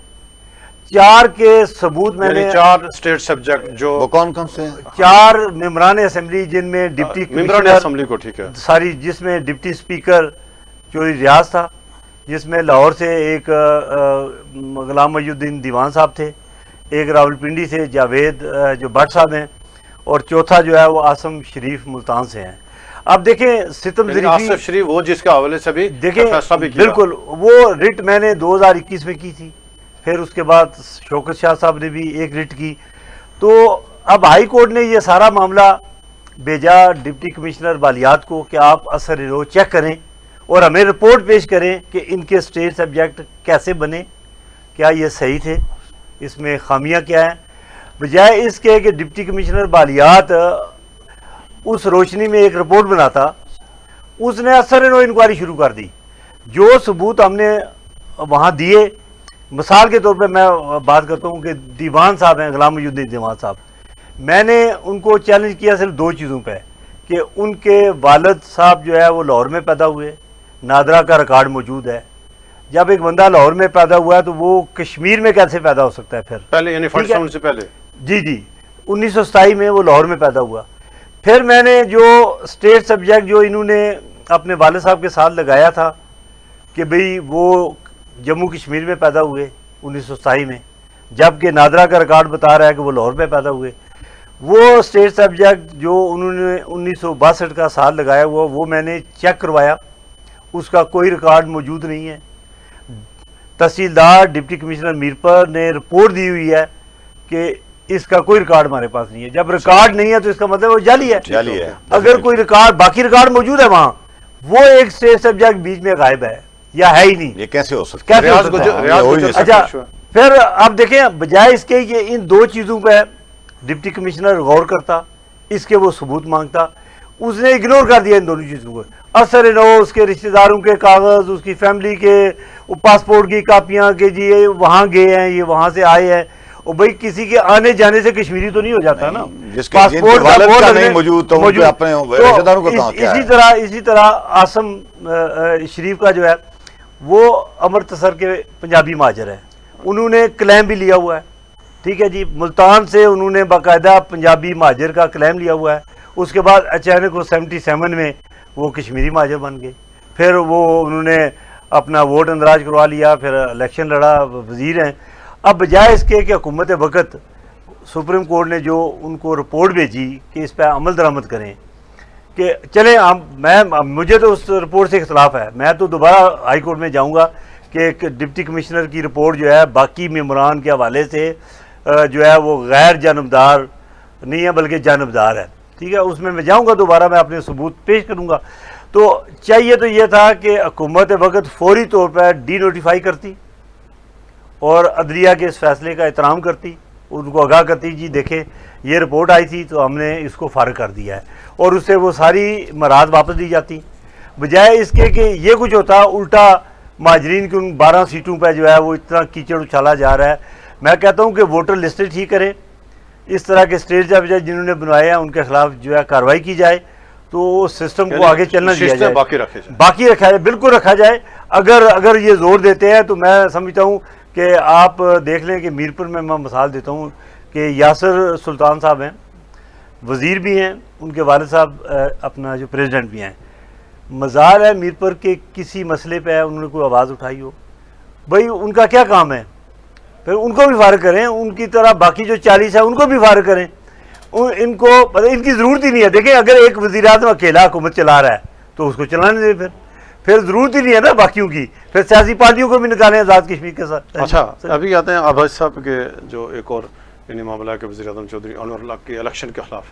4 کے ثبوت میں یعنی نے 4 اسٹیٹ سبجیکٹ جو وہ کون کون سے ہیں؟ 4 ممبران اسمبلی جن میں ڈپٹی ممبران کمشنر اسمبلی کو، ٹھیک ہے، ساری، جس میں ڈپٹی اسپیکر چوری ریاض تھا، جس میں لاہور سے ایک غلام محی الدین دیوان صاحب تھے، ایک راولپنڈی سے جاوید جو بٹ صاحب ہیں، اور چوتھا جو ہے وہ آصم شریف ملتان سے ہیں۔ اب دیکھیں ستم یعنی ظریفی، آصف شریف وہ جس کے حوالے سے بھی دیکھیں فیصلہ بھی کیا، بالکل وہ رٹ میں نے 2021 میں کی تھی، پھر اس کے بعد شوکت شاہ صاحب نے بھی ایک رٹ کی، تو اب ہائی کورٹ نے یہ سارا معاملہ بھیجا ڈپٹی کمشنر بالیات کو کہ آپ اثر رو چیک کریں اور ہمیں رپورٹ پیش کریں کہ ان کے اسٹیٹ سبجیکٹ کیسے بنے، کیا یہ صحیح تھے، اس میں خامیاں کیا ہیں، بجائے اس کے کہ ڈپٹی کمشنر بالیات اس روشنی میں ایک رپورٹ بناتا، اس نے اثر نو انکوائری شروع کر دی۔ جو ثبوت ہم نے وہاں دیے، مثال کے طور پہ میں بات کرتا ہوں کہ دیوان صاحب ہیں، غلام محی الدین دیوان صاحب، میں نے ان کو چیلنج کیا صرف 2 چیزوں پہ، کہ ان کے والد صاحب جو ہے وہ لاہور میں پیدا ہوئے، نادرا کا ریکارڈ موجود ہے، جب ایک بندہ لاہور میں پیدا ہوا ہے تو وہ کشمیر میں کیسے پیدا ہو سکتا ہے پھر؟ پہلے یعنی ٹھیک ہے؟ 47 سے پہلے، جی 1927 میں وہ لاہور میں پیدا ہوا۔ پھر میں نے جو اسٹیٹ سبجیکٹ جو انہوں نے اپنے والد صاحب کے ساتھ لگایا تھا کہ بھئی وہ جموں کشمیر میں پیدا ہوئے 1927 میں، جبکہ نادرا کا ریکارڈ بتا رہا ہے کہ وہ لاہور میں پیدا ہوئے، وہ اسٹیٹ سبجیکٹ جو انہوں نے 1962 کا سال لگایا ہوا وہ میں نے چیک کروایا، اس کا کوئی ریکارڈ موجود نہیں ہے۔ تحصیلدار ڈپٹی کمشنر میرپور نے رپورٹ دی ہوئی ہے کہ اس کا کوئی ریکارڈ ہمارے پاس نہیں ہے۔ جب ریکارڈ نہیں ہے تو اس کا مطلب وہ جعلی ہے۔ جعلی ہے۔ اگر کوئی ریکارڈ، باقی ریکارڈ موجود ہے وہاں، وہ ایک اسٹیٹ سبجیکٹ بیچ میں غائب ہے یا ہے ہی نہیں، یہ کیسے ہو سکتا ہے؟ کیسے ہو سکتا ہے؟ ریاض یہ گجر وہی سے اچھا پیش ہوا۔ پھر آپ دیکھیں بجائے اس کے کہ ان 2 چیزوں پہ ڈپٹی کمشنر غور کرتا، اس کے وہ ثبوت مانگتا، اس نے اگنور کر دیا ان دونوں چیزوں کو۔ اثر نو اس کے رشتہ داروں کے کاغذ، اس کی فیملی کے پاسپورٹ کی کاپیاں کہ جی یہ وہاں گئے ہیں، یہ وہاں سے آئے ہیں، اور بھائی کسی کے آنے جانے سے کشمیری تو نہیں ہو جاتا نا، جس کے جن کے والد کا نہیں موجود تو ان کے اپنے رشتہ داروں کا کہاں کیا ہے؟ اسی طرح آصم شریف کا جو ہے وہ امرتسر کے پنجابی مہاجر ہے، انہوں نے کلیم بھی لیا ہوا ہے، ٹھیک ہے جی، ملتان سے انہوں نے باقاعدہ پنجابی مہاجر کا کلیم لیا ہوا ہے، اس کے بعد اچانک وہ 77 میں وہ کشمیری مہاجر بن گئے، پھر وہ انہوں نے اپنا ووٹ اندراج کروا لیا، پھر الیکشن لڑا، وزیر ہیں۔ اب بجائے اس کے کہ حکومت وقت سپریم کورٹ نے جو ان کو رپورٹ بھیجی کہ اس پہ عمل درآمد کریں، کہ چلیں مجھے تو اس رپورٹ سے اختلاف ہے، میں تو دوبارہ ہائی کورٹ میں جاؤں گا کہ ایک ڈپٹی کمشنر کی رپورٹ جو ہے باقی ممبران کے حوالے سے جو ہے وہ غیر جانبدار نہیں ہے بلکہ جانبدار ہے، ٹھیک ہے، اس میں جاؤں گا، دوبارہ میں اپنے ثبوت پیش کروں گا۔ تو چاہیے تو یہ تھا کہ حکومت وقت فوری طور پر ڈی نوٹیفائی کرتی اور عدلیہ کے اس فیصلے کا احترام کرتی، ان کو آگاہ کرتی، جی دیکھیں یہ رپورٹ آئی تھی تو ہم نے اس کو فارغ کر دیا ہے، اور اس سے وہ ساری مراد واپس دی جاتی، بجائے اس کے کہ یہ کچھ ہوتا الٹا مہاجرین کی ان 12 سیٹوں پہ جو ہے وہ اتنا کیچڑ اچھالا جا رہا ہے۔ میں کہتا ہوں کہ ووٹر لسٹیں ٹھیک کریں، اس طرح کے اسٹیٹ سبجیکٹ جنہوں نے بنوائے ہیں ان کے خلاف جو ہے کارروائی کی جائے، تو سسٹم کو آگے چلنا دیا ششتیں جائے، باقی رکھے جائیں۔ باقی رکھا جائے، بالکل رکھا جائے۔ اگر یہ زور دیتے ہیں تو میں سمجھتا ہوں کہ آپ دیکھ لیں کہ میرپور میں مثال دیتا ہوں کہ یاسر سلطان صاحب ہیں، وزیر بھی ہیں، ان کے والد صاحب اپنا جو پریزیڈنٹ بھی ہیں، مزار ہے میرپور کے کسی مسئلے پہ انہوں نے کوئی آواز اٹھائی ہو، بھائی ان کا کیا کام ہے؟ پھر ان کو بھی فارغ کریں، ان کی طرح باقی جو 40 ہیں ان کو بھی فارغ کریں، ان کو ان کی ضرورت ہی نہیں ہے۔ دیکھیں اگر ایک وزیر اعظم اکیلا حکومت چلا رہا ہے تو اس کو چلانے دیں، پھر ضرورت ہی نہیں ہے نا باقیوں کی، پھر سیاسی پارٹیوں کو بھی نکالیں آزاد کشمیر کے ساتھ۔ اچھا ابھی آتے ہیں عباس صاحب کے جو ایک اور یعنی معاملہ ہے کہ وزیر اعظم چودھری انور اللہ کے الیکشن کے خلاف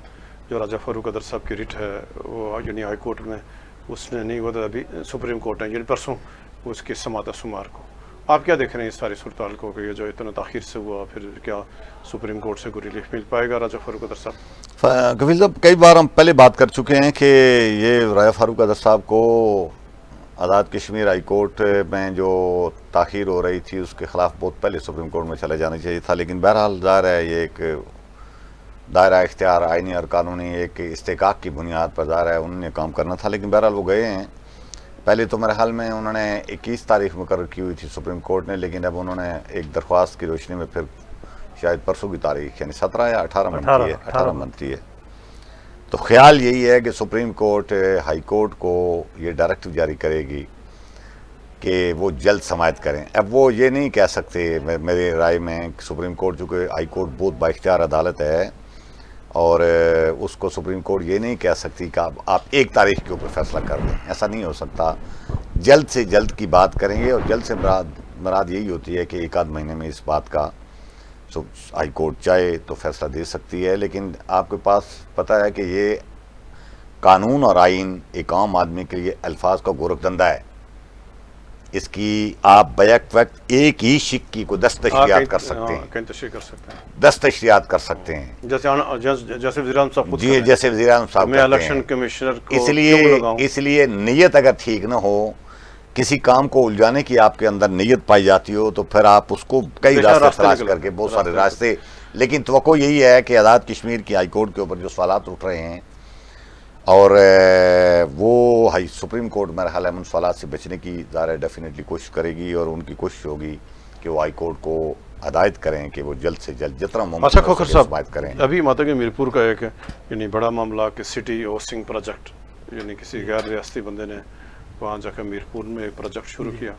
جو راجہ فاروق قدر صاحب کی ریٹ ہے وہ یعنی ہائی کورٹ میں اس نے نہیں ہوا تھا، ابھی سپریم کورٹ ہے یعنی پرسوں اس کی سماعت سمار کو۔ آپ کیا دیکھ رہے ہیں اس ساری صورتحال کو کہ یہ جو اتنا تاخیر سے ہوا، پھر کیا سپریم کورٹ سے کوئی ریلیف مل پائے گا راجہ فاروق قدر صاحب؟ کفیل صاحب کئی بار ہم پہلے بات کر چکے ہیں کہ یہ راجہ فاروق قدر صاحب کو آزاد کشمیر ہائی کورٹ میں جو تاخیر ہو رہی تھی اس کے خلاف بہت پہلے سپریم کورٹ میں چلے جانا چاہیے تھا، لیکن بہرحال ظاہر ہے یہ ایک دائرہ اختیار آئینی اور قانونی ایک استحقاق کی بنیاد پر ظاہر ہے انہوں نے کام کرنا تھا، لیکن بہرحال وہ گئے ہیں۔ پہلے تو میرے خیال میں انہوں نے 21 تاریخ مقرر کی ہوئی تھی سپریم کورٹ نے، لیکن اب انہوں نے ایک درخواست کی روشنی میں پھر شاید پرسوں کی تاریخ یعنی 17 یا 18 بنتی ہے. تو خیال یہی ہے کہ سپریم کورٹ ہائی کورٹ کو یہ ڈائریکٹو جاری کرے گی کہ وہ جلد سماعت کریں. اب وہ یہ نہیں کہہ سکتے میرے رائے میں، سپریم کورٹ چونکہ ہائی کورٹ بہت بااختیار عدالت ہے، اور اس کو سپریم کورٹ یہ نہیں کہہ سکتی کہ آپ 1 تاریخ کے اوپر فیصلہ کر دیں. ایسا نہیں ہو سکتا. جلد سے جلد کی بات کریں گے، اور جلد سے مراد یہی ہوتی ہے کہ 1 آدھ مہینے میں اس بات کا ہائی کورٹ چاہے تو فیصلہ دے سکتی ہے. لیکن آپ کے پاس پتہ ہے کہ یہ قانون اور آئین ایک عام آدمی کے لیے الفاظ کا گورکھ دندہ ہے. اس کی آپ بیک وقت ایک ہی شکی کو 10 تشریحات کر سکتے ہیں، 10 تشریحات کر سکتے ہیں، جیسے وزیر اعظم صاحب جی جیسے وزیر اعظم صاحب میں الیکشن کمشنر کو اس لیے نیت اگر ٹھیک نہ ہو، کسی کام کو الجھانے کی آپ کے اندر نیت پائی جاتی ہو، تو پھر آپ اس کو کئی راستے تلاش کر کے بہت سارے راستے. لیکن توقع یہی ہے کہ آزاد کشمیر کی ہائی کورٹ کے اوپر جو سوالات اٹھ رہے ہیں، اور وہ سپریم کورٹ میرا خیال ہے ان سوالات سے بچنے کی ظاہر ڈیفینیٹلی کوشش کرے گی، اور ان کی کوشش ہوگی کہ وہ ہائی کورٹ کو ہدایت کریں کہ وہ جلد سے جلد جتنا ممکن ہو سکے سماعت کریں. ابھی ماتا کے میرپور کا ایک یعنی بڑا معاملہ کہ سٹی ہاؤسنگ پروجیکٹ، یعنی کسی غیر ریاستی بندے نے وہاں جا کر میرپور میں ایک پروجیکٹ شروع کیا،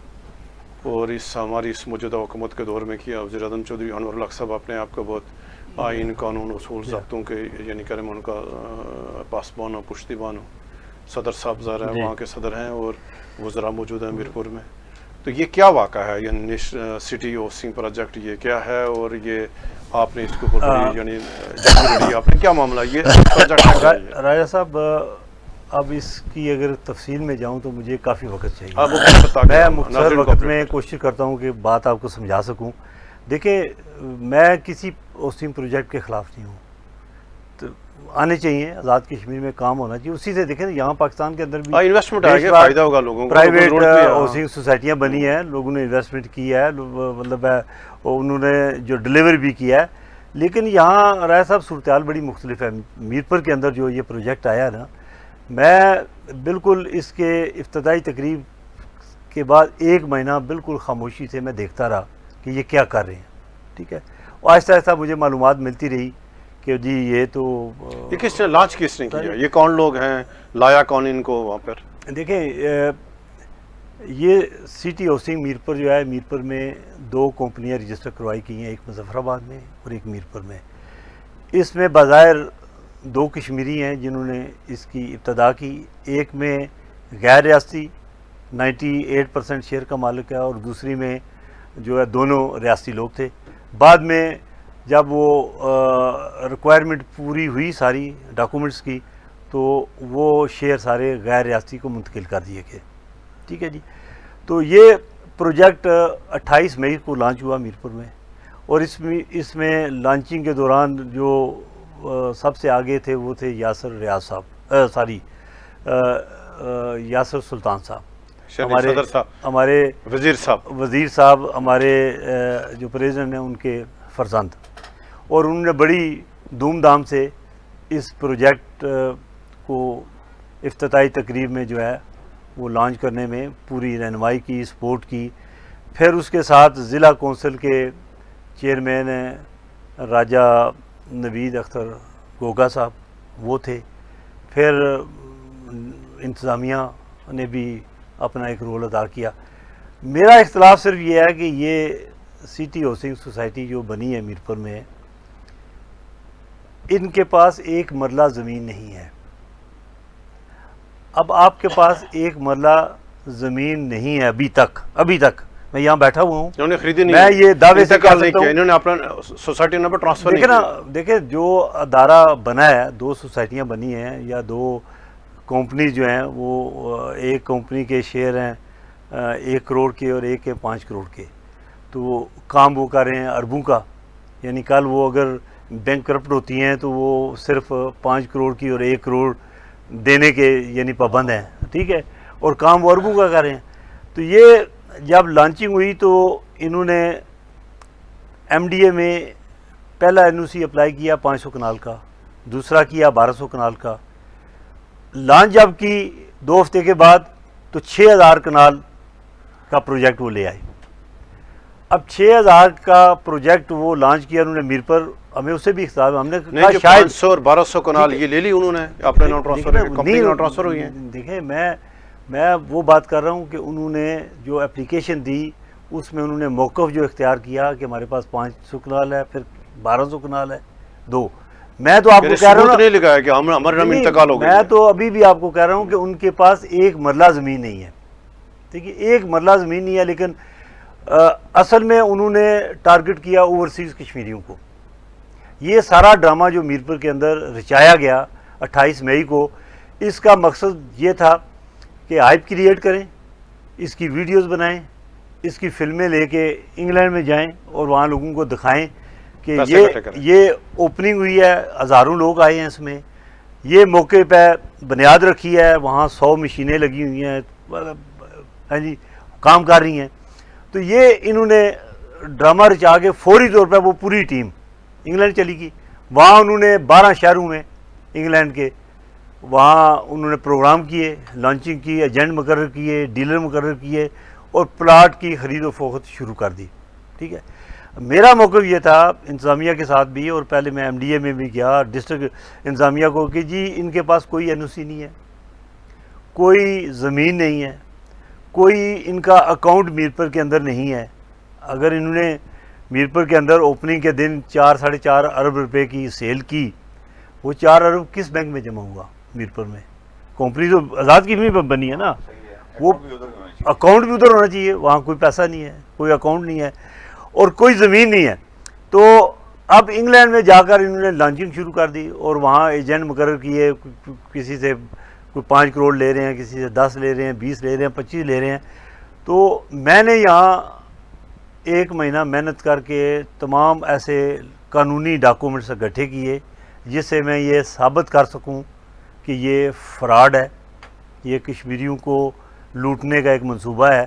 اور ہماری اس موجودہ حکومت کے دور میں کیا. وزیر اعظم چودھری انور الحق صاحب اپنے آپ کو بہت آئین قانون اصول ضابطوں کے یعنی کرم ان کا پاسبان و پشتیبان ہو. صدر صاحب ظاہر ہے وہاں کے صدر ہیں، اور وزراء موجود ہیں میرپور میں. تو یہ کیا واقعہ ہے یعنی سٹی ہاؤسنگ پروجیکٹ یہ کیا ہے، اور یہ آپ نے اس کے اوپر یعنی آپ نے کیا معاملہ یہ پروجیکٹ؟ راجہ صاحب اب اس کی اگر تفصیل میں جاؤں تو مجھے کافی وقت چاہیے. میں مختصر وقت میں کوشش کرتا ہوں کہ بات آپ کو سمجھا سکوں. دیکھیں، میں کسی ہاؤسنگ پروجیکٹ کے خلاف نہیں ہوں. تو آنے چاہیے، آزاد کشمیر میں کام ہونا چاہیے. اسی سے دیکھیں یہاں پاکستان کے اندر بھی انویسٹمنٹ آئے گا، فائدہ ہوگا لوگوں کو. پرائیویٹ ہاؤسنگ سوسائٹیاں بنی ہیں، لوگوں نے انویسٹمنٹ کی ہے، مطلب ہے انہوں نے جو ڈلیور بھی کیا ہے. لیکن یہاں رائے صاحب صورتحال بڑی مختلف ہے. میرپور کے اندر جو یہ پروجیکٹ آیا نا، میں بالکل اس کے ابتدائی تقریب کے بعد 1 مہینہ بالکل خاموشی سے میں دیکھتا رہا کہ یہ کیا کر رہے ہیں. ٹھیک ہے، اور آہستہ آہستہ مجھے معلومات ملتی رہی کہ جی یہ تو یہ کس نے لانچ کس نے کیا، یہ کون لوگ ہیں، لایا کون ان کو وہاں پر؟ دیکھیں، یہ سٹی ہاؤسنگ میرپور جو ہے، میرپور میں 2 کمپنیاں رجسٹر کروائی کی ہیں، ایک مظفر آباد میں اور ایک میرپور میں. اس میں بظاہر 2 کشمیری ہیں جنہوں نے اس کی ابتدا کی. ایک میں غیر ریاستی 98% شیئر کا مالک ہے، اور دوسری میں جو ہے دونوں ریاستی لوگ تھے. بعد میں جب وہ ریکوائرمنٹ پوری ہوئی ساری ڈاکومنٹس کی، تو وہ شیئر سارے غیر ریاستی کو منتقل کر دیے گئے. ٹھیک ہے جی. تو یہ پروجیکٹ 28 مئی کو لانچ ہوا میرپور میں، اور اس میں لانچنگ کے دوران جو سب سے آگے تھے وہ تھے یاسر ریاض صاحب، یاسر سلطان صاحب، ہمارے وزیر صاحب، ہمارے جو پریزیڈنٹ ہیں ان کے فرزند. اور انہوں نے بڑی دھوم دھام سے اس پروجیکٹ کو افتتاحی تقریب میں جو ہے وہ لانچ کرنے میں پوری رہنمائی کی، سپورٹ کی. پھر اس کے ساتھ ضلع کونسل کے چیئرمین ہیں راجہ نوید اختر گوگا صاحب، وہ تھے. پھر انتظامیہ نے بھی اپنا ایک رول ادا کیا. میرا اختلاف صرف یہ ہے کہ یہ سٹی ہاؤسنگ سوسائٹی جو بنی ہے میرپور میں، ان کے پاس 1 مرلہ زمین نہیں ہے. اب آپ کے پاس 1 مرلہ زمین نہیں ہے ابھی تک میں یہاں بیٹھا ہوا ہوں، انہوں نے خریدی نہیں، میں یہ دعوے سے کہہ سکتا ہوں. انہوں نے اپنا سوسائٹی نمبر ٹرانسفر نہیں کیا. دیکھیں جو ادارہ بنا ہے، 2 سوسائٹیاں بنی ہیں یا 2 کمپنی جو ہیں، وہ ایک کمپنی کے شیئر ہیں 1 کروڑ کے اور ایک کے 5 کروڑ کے. تو کام وہ کر رہے ہیں اربوں کا. یعنی کل وہ اگر بینک کرپٹ ہوتی ہیں تو وہ صرف 5 کروڑ کی اور 1 کروڑ دینے کے یعنی پابند ہیں. ٹھیک ہے، اور کام وہ اربوں کا کر رہے ہیں. تو یہ جب لانچنگ ہوئی تو انہوں نے ایم ڈی اے میں پہلا این او سی اپلائی کیا 500 کنال کا، دوسرا کیا 1200 کنال کا. لانچ جب کی 2 ہفتے کے بعد تو 6000 کنال کا پروجیکٹ وہ لے آئے. اب 6000 کا پروجیکٹ وہ لانچ کیا انہوں نے میر پر. ہمیں اسے بھی اختلاف, ہم نے کہا شاید 500 اور 1200 کنال یہ لے لی انہوں نے اپنے نو ٹرانسفر کمپنی نو ٹرانسفر ہوئی ہیں. دیکھیں میں وہ بات کر رہا ہوں کہ انہوں نے جو اپلیکیشن دی اس میں انہوں نے موقف جو اختیار کیا کہ ہمارے پاس 500 کنال ہے, پھر 1200 کنال ہے, 2. میں تو آپ کو کہہ رہا ہوں نہیں لکھا ہے کہ ہمارا نام انتقال ہو گیا. میں تو ابھی بھی آپ کو کہہ رہا ہوں کہ ان کے پاس ایک مرلہ زمین نہیں ہے, ٹھیک ہے, ایک مرلہ زمین نہیں ہے. لیکن اصل میں انہوں نے ٹارگٹ کیا اوورسیز کشمیریوں کو. یہ سارا ڈرامہ جو میرپور کے اندر رچایا گیا 28 مئی کو, اس کا مقصد یہ تھا کہ ہائپ کریٹ کریں, اس کی ویڈیوز بنائیں, اس کی فلمیں لے کے انگلینڈ میں جائیں اور وہاں لوگوں کو دکھائیں کہ یہ اوپننگ ہوئی ہے, ہزاروں لوگ آئے ہیں اس میں, یہ موقع پہ بنیاد رکھی ہے, وہاں 100 مشینیں لگی ہوئی ہیں, ہاں جی, کام کر رہی ہیں. تو یہ انہوں نے ڈرامہ رچا کے فوری طور پہ وہ پوری ٹیم انگلینڈ چلی گئی. وہاں انہوں نے 12 شہروں میں انگلینڈ کے وہاں انہوں نے پروگرام کیے, لانچنگ کی, ایجنٹ مقرر کیے, ڈیلر مقرر کیے اور پلاٹ کی خرید و فروخت شروع کر دی. ٹھیک ہے, میرا موقف یہ تھا انتظامیہ کے ساتھ بھی, اور پہلے میں ایم ڈی اے میں بھی گیا ڈسٹرکٹ انتظامیہ کو کہ جی ان کے پاس کوئی این او سی نہیں ہے, کوئی زمین نہیں ہے, کوئی ان کا اکاؤنٹ میرپور کے اندر نہیں ہے. اگر انہوں نے میرپور کے اندر اوپننگ کے دن 4-4.5 ارب روپے کی سیل کی, وہ 4 ارب کس بینک میں جمع ہوا میرپور میں؟ کمپنی تو آزاد کی بھی بنی ہے نا, وہ اکاؤنٹ بھی ادھر ہونا چاہیے. وہاں کوئی پیسہ نہیں ہے, کوئی اکاؤنٹ نہیں ہے اور کوئی زمین نہیں ہے. تو اب انگلینڈ میں جا کر انہوں نے لانچنگ شروع کر دی اور وہاں ایجنٹ مقرر کیے, کسی سے کوئی 5 کروڑ لے رہے ہیں, کسی سے 10 لے رہے ہیں, 20 لے رہے ہیں, 25 لے رہے ہیں. تو میں نے یہاں 1 مہینہ محنت کر کے تمام ایسے قانونی ڈاکومنٹس اکٹھے کیے جس سے میں یہ ثابت کر سکوں کہ یہ فراڈ ہے, یہ کشمیریوں کو لوٹنے کا ایک منصوبہ ہے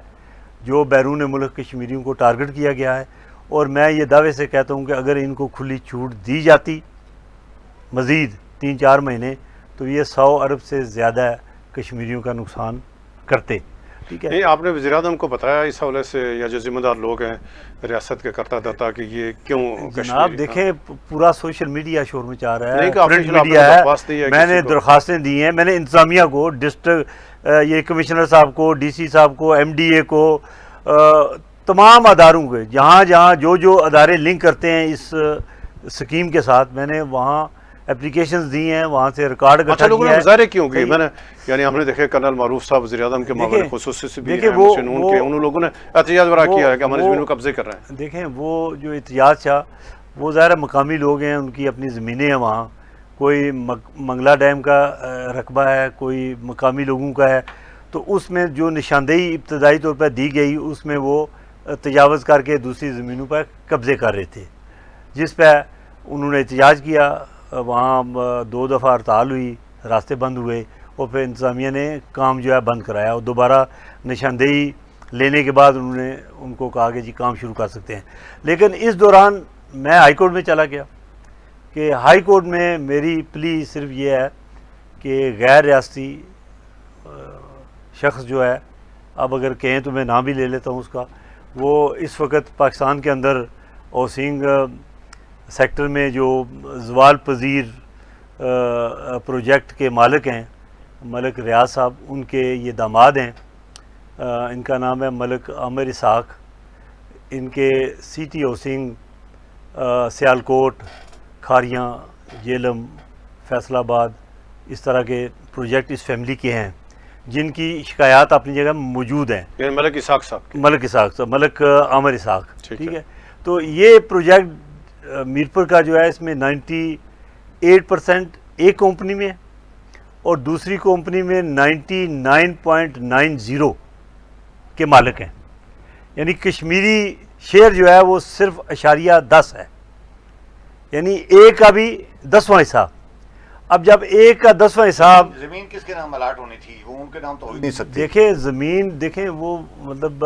جو بیرون ملک کشمیریوں کو ٹارگٹ کیا گیا ہے. اور میں یہ دعوے سے کہتا ہوں کہ اگر ان کو کھلی چھوٹ دی جاتی مزید 3-4 مہینے تو یہ 100 ارب سے زیادہ کشمیریوں کا نقصان کرتے. ٹھیک ہے, نہیں آپ نے وزیر اعظم کو بتایا اس حوالے سے, یا جو ذمہ دار لوگ ہیں ریاست کے کرتا دھرتا کہ یہ کیوں جناب دیکھیں پورا سوشل میڈیا شور مچا رہا ہے, نہیں کہ پرنٹ میڈیا ہے, میں نے درخواستیں دی ہیں, میں نے انتظامیہ کو, ڈسٹرکٹ یہ کمشنر صاحب کو, ڈی سی صاحب کو, ایم ڈی اے کو, تمام اداروں کے, جہاں جہاں جو ادارے لنک کرتے ہیں اس اسکیم کے ساتھ, میں نے وہاں اپلیکیشنز دی ہیں, وہاں سے ریکارڈ اکٹھا کیا ہے. لوگوں نے مظاہرے کیوں کیے؟ میں نے یعنی ہم نے دیکھے کرنل معروف صاحب وزیر اعظم کے معاملے خصوصی سے بھی ہیں, ان لوگوں نے احتجاج برا کیا ہے کہ ہماری زمین کو قبضے کر رہے ہیں. دیکھیں وہ جو احتجاج تھا وہ ظاہر مقامی لوگ ہیں, ان کی اپنی زمینیں ہیں وہاں, کوئی منگلا ڈیم کا رقبہ ہے, کوئی مقامی لوگوں کا ہے. تو اس میں جو نشاندہی ابتدائی طور پر دی گئی اس میں وہ تجاوز کر کے دوسری زمینوں پر قبضے کر رہے تھے, جس پہ انہوں نے احتجاج کیا. وہاں 2 دفعہ ہڑتال ہوئی, راستے بند ہوئے اور پھر انتظامیہ نے کام جو ہے بند کرایا, اور دوبارہ نشاندہی لینے کے بعد انہوں نے ان کو کہا کہ جی کام شروع کر سکتے ہیں. لیکن اس دوران میں ہائی کورٹ میں چلا گیا کہ ہائی کورٹ میں میری پلی صرف یہ ہے کہ غیر ریاستی شخص جو ہے, اب اگر کہیں تو میں نام بھی لے لیتا ہوں اس کا, وہ اس وقت پاکستان کے اندر اوسنگ سیکٹر میں جو زوال پذیر پروجیکٹ کے مالک ہیں, ملک ریاض صاحب, ان کے یہ داماد ہیں, ان کا نام ہے ملک عامر اسحاق. ان کے C T housing Sialkot, Kharian, Jhelum, Faisalabad, اس طرح کے پروجیکٹ اس فیملی کے ہیں جن کی شکایات اپنی جگہ موجود ہیں. ملک اسحاق صاحب, ملک اسحاق صاحب, ملک عامر اسحاق. ٹھیک ہے, تو یہ پروجیکٹ میرپور کا جو ہے اس میں 98% ایک کمپنی میں ہے اور دوسری کمپنی میں 99.90 کے مالک ہیں. یعنی کشمیری شیئر جو ہے وہ صرف 0.10 ہے, یعنی ایک کا بھی 10واں حصہ. اب جب ایک کا 10واں حصہ, زمین کس کے نام الاٹ ہونی تھی, وہ ان کے نام تو ہو ہی نہیں سکتی. دیکھیں زمین, دیکھیں وہ مطلب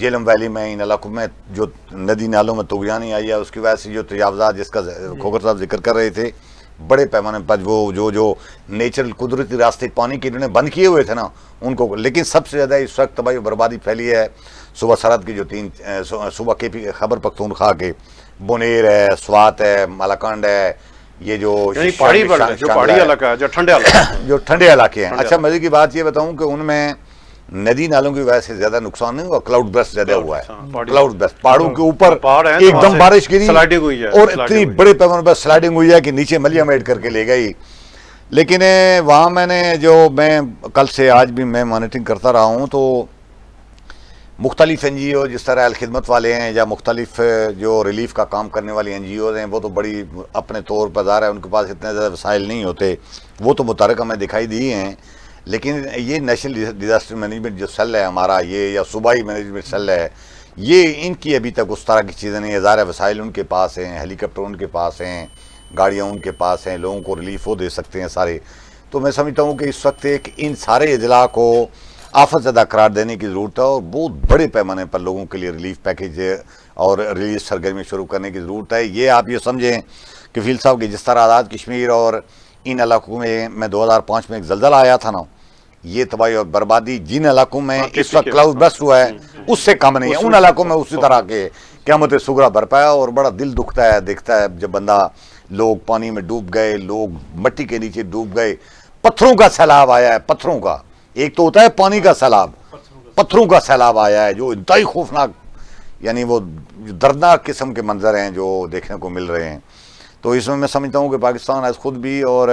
جیلم ویلی میں ان علاقوں میں جو ندی نالوں میں طغیانی آئی ہے اس کی وجہ سے جو تجاوزات جس کا کھوکھر صاحب ذکر کر رہے تھے بڑے پیمانے پر وہ جو نیچرل قدرتی راستے پانی کے انہوں نے بند کیے ہوئے تھے نا ان کو، لیکن سب سے زیادہ اس وقت تباہی و بربادی پھیلی ہے صوبہ سرحد کی جو صوبہ کے پی خیبر پختونخوا کے بونیر ہے، سوات ہے، مالاکنڈ ہے، یہ جو پہاڑی علاقہ ہے، جو ٹھنڈے علاقے ہیں۔ اچھا مزے کی بات یہ بتاؤں کہ ان میں ندی نالوں کی وجہ سے زیادہ نقصان نہیں ہوا، کلاؤڈ برسٹ زیادہ ہوا ہے، کلاؤڈ برسٹ پہاڑوں کے اوپر ایک دم بارش گری اور اتنی بڑے پیمانے پر سلائڈنگ ہوئی ہے کہ نیچے ملیاں میٹ کر کے لے گئی۔ لیکن وہاں میں کل سے آج بھی میں مانیٹرنگ کرتا رہا ہوں تو مختلف این جی او جس طرح الخدمت والے ہیں یا مختلف جو ریلیف کا کام کرنے والی این جی اوز ہیں وہ تو بڑی اپنے طور پر ظاہر ہے ان کے پاس اتنے زیادہ وسائل نہیں ہوتے، وہ تو متحرک ہمیں دکھائی دی ہیں، لیکن یہ نیشنل ڈیزاسٹر مینجمنٹ جو سیل ہے ہمارا یہ یا صوبائی مینجمنٹ سیل ہے یہ ان کی ابھی تک اس طرح کی چیزیں نہیں ہے۔ ظاہر ہے وسائل ان کے پاس ہیں، ہیلی کاپٹر ان کے پاس ہیں، گاڑیاں ان کے پاس ہیں، لوگوں کو ریلیف وہ دے سکتے ہیں سارے۔ تو میں سمجھتا ہوں کہ اس وقت ایک ان سارے اضلاع کو آفت زدہ قرار دینے کی ضرورت ہے اور بہت بڑے پیمانے پر لوگوں کے لیے ریلیف پیکیج اور ریلیف سرگرمی شروع کرنے کی ضرورت ہے۔ یہ آپ یہ سمجھیں کفیل صاحب کہ جس طرح آزاد کشمیر اور ان علاقوں میں 2005 میں ایک زلزلہ آیا تھا نا، یہ تباہی اور بربادی جن علاقوں میں اس وقت کلاؤڈ برسٹ ہوا ہے اس سے کم نہیں ہے، ان علاقوں میں اسی طرح کے قیامت صغریٰ برپا ہے اور بڑا دل دکھتا ہے دیکھتا ہے جب بندہ لوگ پانی میں ڈوب گئے، لوگ مٹی کے نیچے ڈوب گئے، پتھروں کا سیلاب آیا ہے، پتھروں کا، ایک تو ہوتا ہے پانی کا سیلاب، پتھروں کا سیلاب آیا ہے جو انتہائی خوفناک، یعنی وہ دردناک قسم کے منظر ہیں جو دیکھنے کو مل رہے ہیں۔ تو اس میں سمجھتا ہوں کہ پاکستان آج خود بھی اور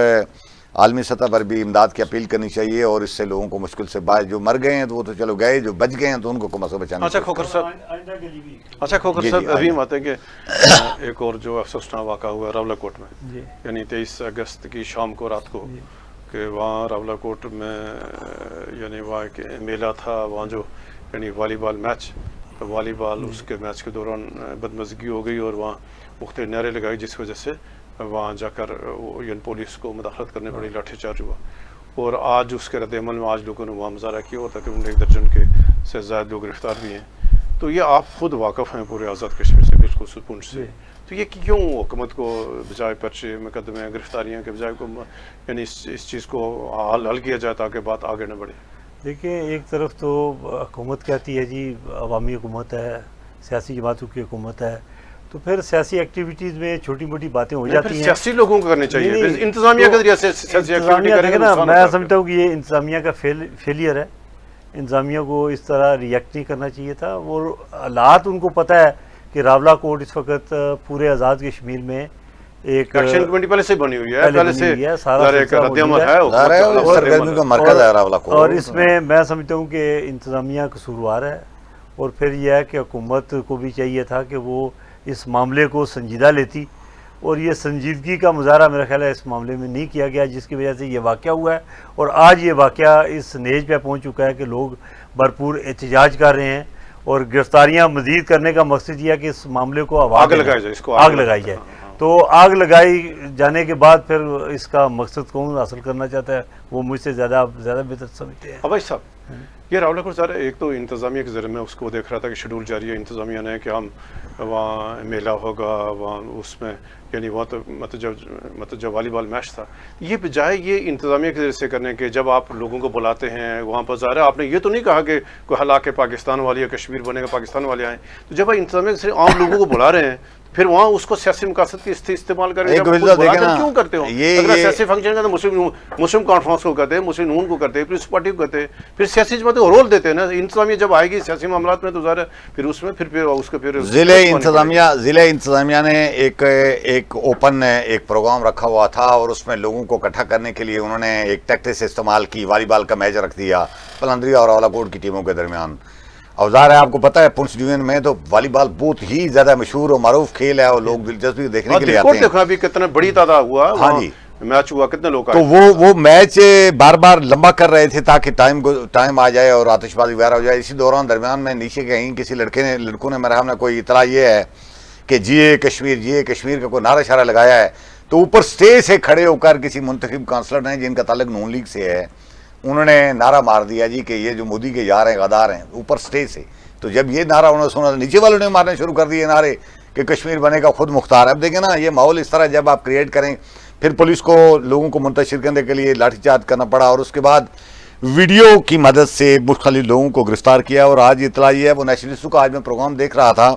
عالمی سطح پر بھی امداد کی اپیل کرنی چاہیے اور اس سے لوگوں کو مشکل سے باعث جو مر گئے ہیں تو وہ تو چلو گئے، جو بچ گئے ہیں تو ان کو کم از کم بچانا چاہیے۔ اچھا کھوکھر صاحب ابھی بات ہے کہ ایک اور جو افسوسناک واقعہ ہوا راولہ کوٹ میں، یعنی 23 اگست کی شام کو رات کو کہ وہاں راولہ کوٹ میں یعنی وہاں ایک میلہ تھا، وہاں جو یعنی والی بال میچ، والی بال اس کے میچ کے دوران بدمزگی ہو گئی اور وہاں مختلف نعرے لگائی جس وجہ سے وہاں جا کر یعنی پولیس کو مداخلت کرنے پڑی، لاٹھی چارج ہوا اور آج اس کے رد عمل میں آج لوگوں نے وہاں مظاہرہ کیا اور تقریباً 1 درجن کے سے زائد لوگ گرفتار بھی ہیں۔ تو یہ آپ خود واقف ہیں پورے آزاد کشمیر سے، بالخصوص پونچھ سے، تو یہ کیوں حکومت کو بجائے پرچے مقدمے گرفتاریاں کے بجائے کو یعنی اس چیز کو حل کیا جائے تاکہ بات آگے نہ بڑھے؟ دیکھیں ایک طرف تو حکومت کہتی ہے جی عوامی حکومت ہے، سیاسی جماعتوں کی حکومت ہے، تو پھر سیاسی ایکٹیویٹیز میں چھوٹی موٹی باتیں ہو جاتی ہیں، سیاسی لوگوں کو کرنی چاہیے، انتظامیہ کے ذریعے سے سیاسی ایکٹیویٹی کریں نا، میں سمجھتا ہوں کہ یہ انتظامیہ کا فیلئر ہے، انتظامیہ کو اس طرح ریئیکٹ نہیں کرنا چاہیے تھا۔ وہ حالات ان کو پتہ ہے کہ راولہ کوٹ اس وقت پورے آزاد کشمیر میں ایک ایکشن کمیٹی پہلے سے بنی ہوئی ہے، پہلے سے سارا رد عمل ہے سرگرمی کا مرکز ہے راولہ کوٹ، اور اس میں سمجھتا ہوں کہ انتظامیہ قصوروار ہے، اور پھر یہ ہے کہ حکومت کو بھی چاہیے تھا کہ وہ اس معاملے کو سنجیدہ لیتی، اور یہ سنجیدگی کا مظاہرہ میرا خیال ہے اس معاملے میں نہیں کیا گیا، جس کی وجہ سے یہ واقعہ ہوا ہے، اور آج یہ واقعہ اس نیج پہ پہنچ چکا ہے کہ لوگ بھرپور احتجاج کر رہے ہیں اور گرفتاریاں مزید کرنے کا مقصد یہ ہے کہ اس معاملے کو آگ لگائی جائے۔ تو آگ لگائی جانے کے بعد پھر اس کا مقصد کون حاصل کرنا چاہتا ہے وہ مجھ سے زیادہ بہتر سمجھتے ہیں۔ ابھائی صاحب یہ راولہ کوٹ ذرا ایک تو انتظامیہ کے ذریعے میں اس کو دیکھ رہا تھا کہ شیڈول جاری ہے انتظامیہ نے کہ ہم وہاں میلہ ہوگا، وہاں اس میں یعنی وہاں تو مطلب جب والی بال میچ تھا، یہ بجائے یہ انتظامیہ کے ذریعے سے کرنے کے جب آپ لوگوں کو بلاتے ہیں وہاں پر ظاہر ہے آپ نے یہ تو نہیں کہا کہ کوئی حالانکہ پاکستان والے یا کشمیر بنے گا پاکستان والے آئیں، تو جب آپ انتظامیہ کے ذریعے عام لوگوں کو بلا رہے ہیں پھر وہاں اس کو سیاسی مقاصد کی استعمال کریں کیوں کرتے ہو؟ اگر سیاسی فنکشن کا مسلم کانفرنس کو کرتے ہیں، مسلم نون کو کرتے ہیں، پیپلز پارٹی کو کرتے ہیں، پھر سیاسی جماعتیں کو رول دیتے ہیں نا۔ انتظامیہ جب آئے گی سیاسی معاملات میں تو ظاہر ہے پھر اس میں پھر اس کے پھر ضلع انتظامیہ نے ایک اوپن ایک پروگرام رکھا ہوا تھا اور اس میں لوگوں کو اکٹھا کرنے کے لیے انہوں نے ایک ٹیکٹکس استعمال کی، والی بال کا میچ رکھ دیا پلندریا اور راولہ کوٹ کی ٹیموں کے درمیان۔ اور ظاہر ہے آپ کو پتہ ہے پونچھ ڈویژن میں تو والی بال بہت ہی زیادہ مشہور اور معروف کھیل ہے اور لوگ دلچسپی دیکھنے کے لیے آتے ہیں۔ دیکھا بھی کتنا بڑی تعداد ہوا، ہاں جی میچ ہوا، کتنے لوگ تو وہ میچ بار بار لمبا کر رہے تھے تاکہ ٹائم آ جائے اور آتش بازی وغیرہ ہو جائے۔ اسی دوران درمیان میں نیچے کہیں کسی لڑکوں نے میرے ہمیں کوئی اطلاع یہ ہے کہ جیے کشمیر کا کوئی نعرہ شعرہ لگایا ہے، تو اوپر سٹیج سے کھڑے ہو کر کسی منتخب کانسلر ہیں جن کا تعلق نون لیگ سے ہے، انہوں نے نعرہ مار دیا جی کہ یہ جو مودی کے یار ہیں غدار ہیں اوپر سٹیج سے. تو جب یہ نعرہ انہوں نے سنا تو نیچے والوں نے مارنے شروع کر دیے نعرے کہ کشمیر بنے گا خود مختار. اب دیکھیں نا یہ ماحول اس طرح جب آپ کریٹ کریں, پھر پولیس کو لوگوں کو منتشر کرنے کے لیے لاٹھی چارج کرنا پڑا, اور اس کے بعد ویڈیو کی مدد سے مختلف لوگوں کو گرفتار کیا. اور آج اطلاع یہ ہے, وہ نیشنلسٹوں کا آج میں پروگرام دیکھ رہا تھا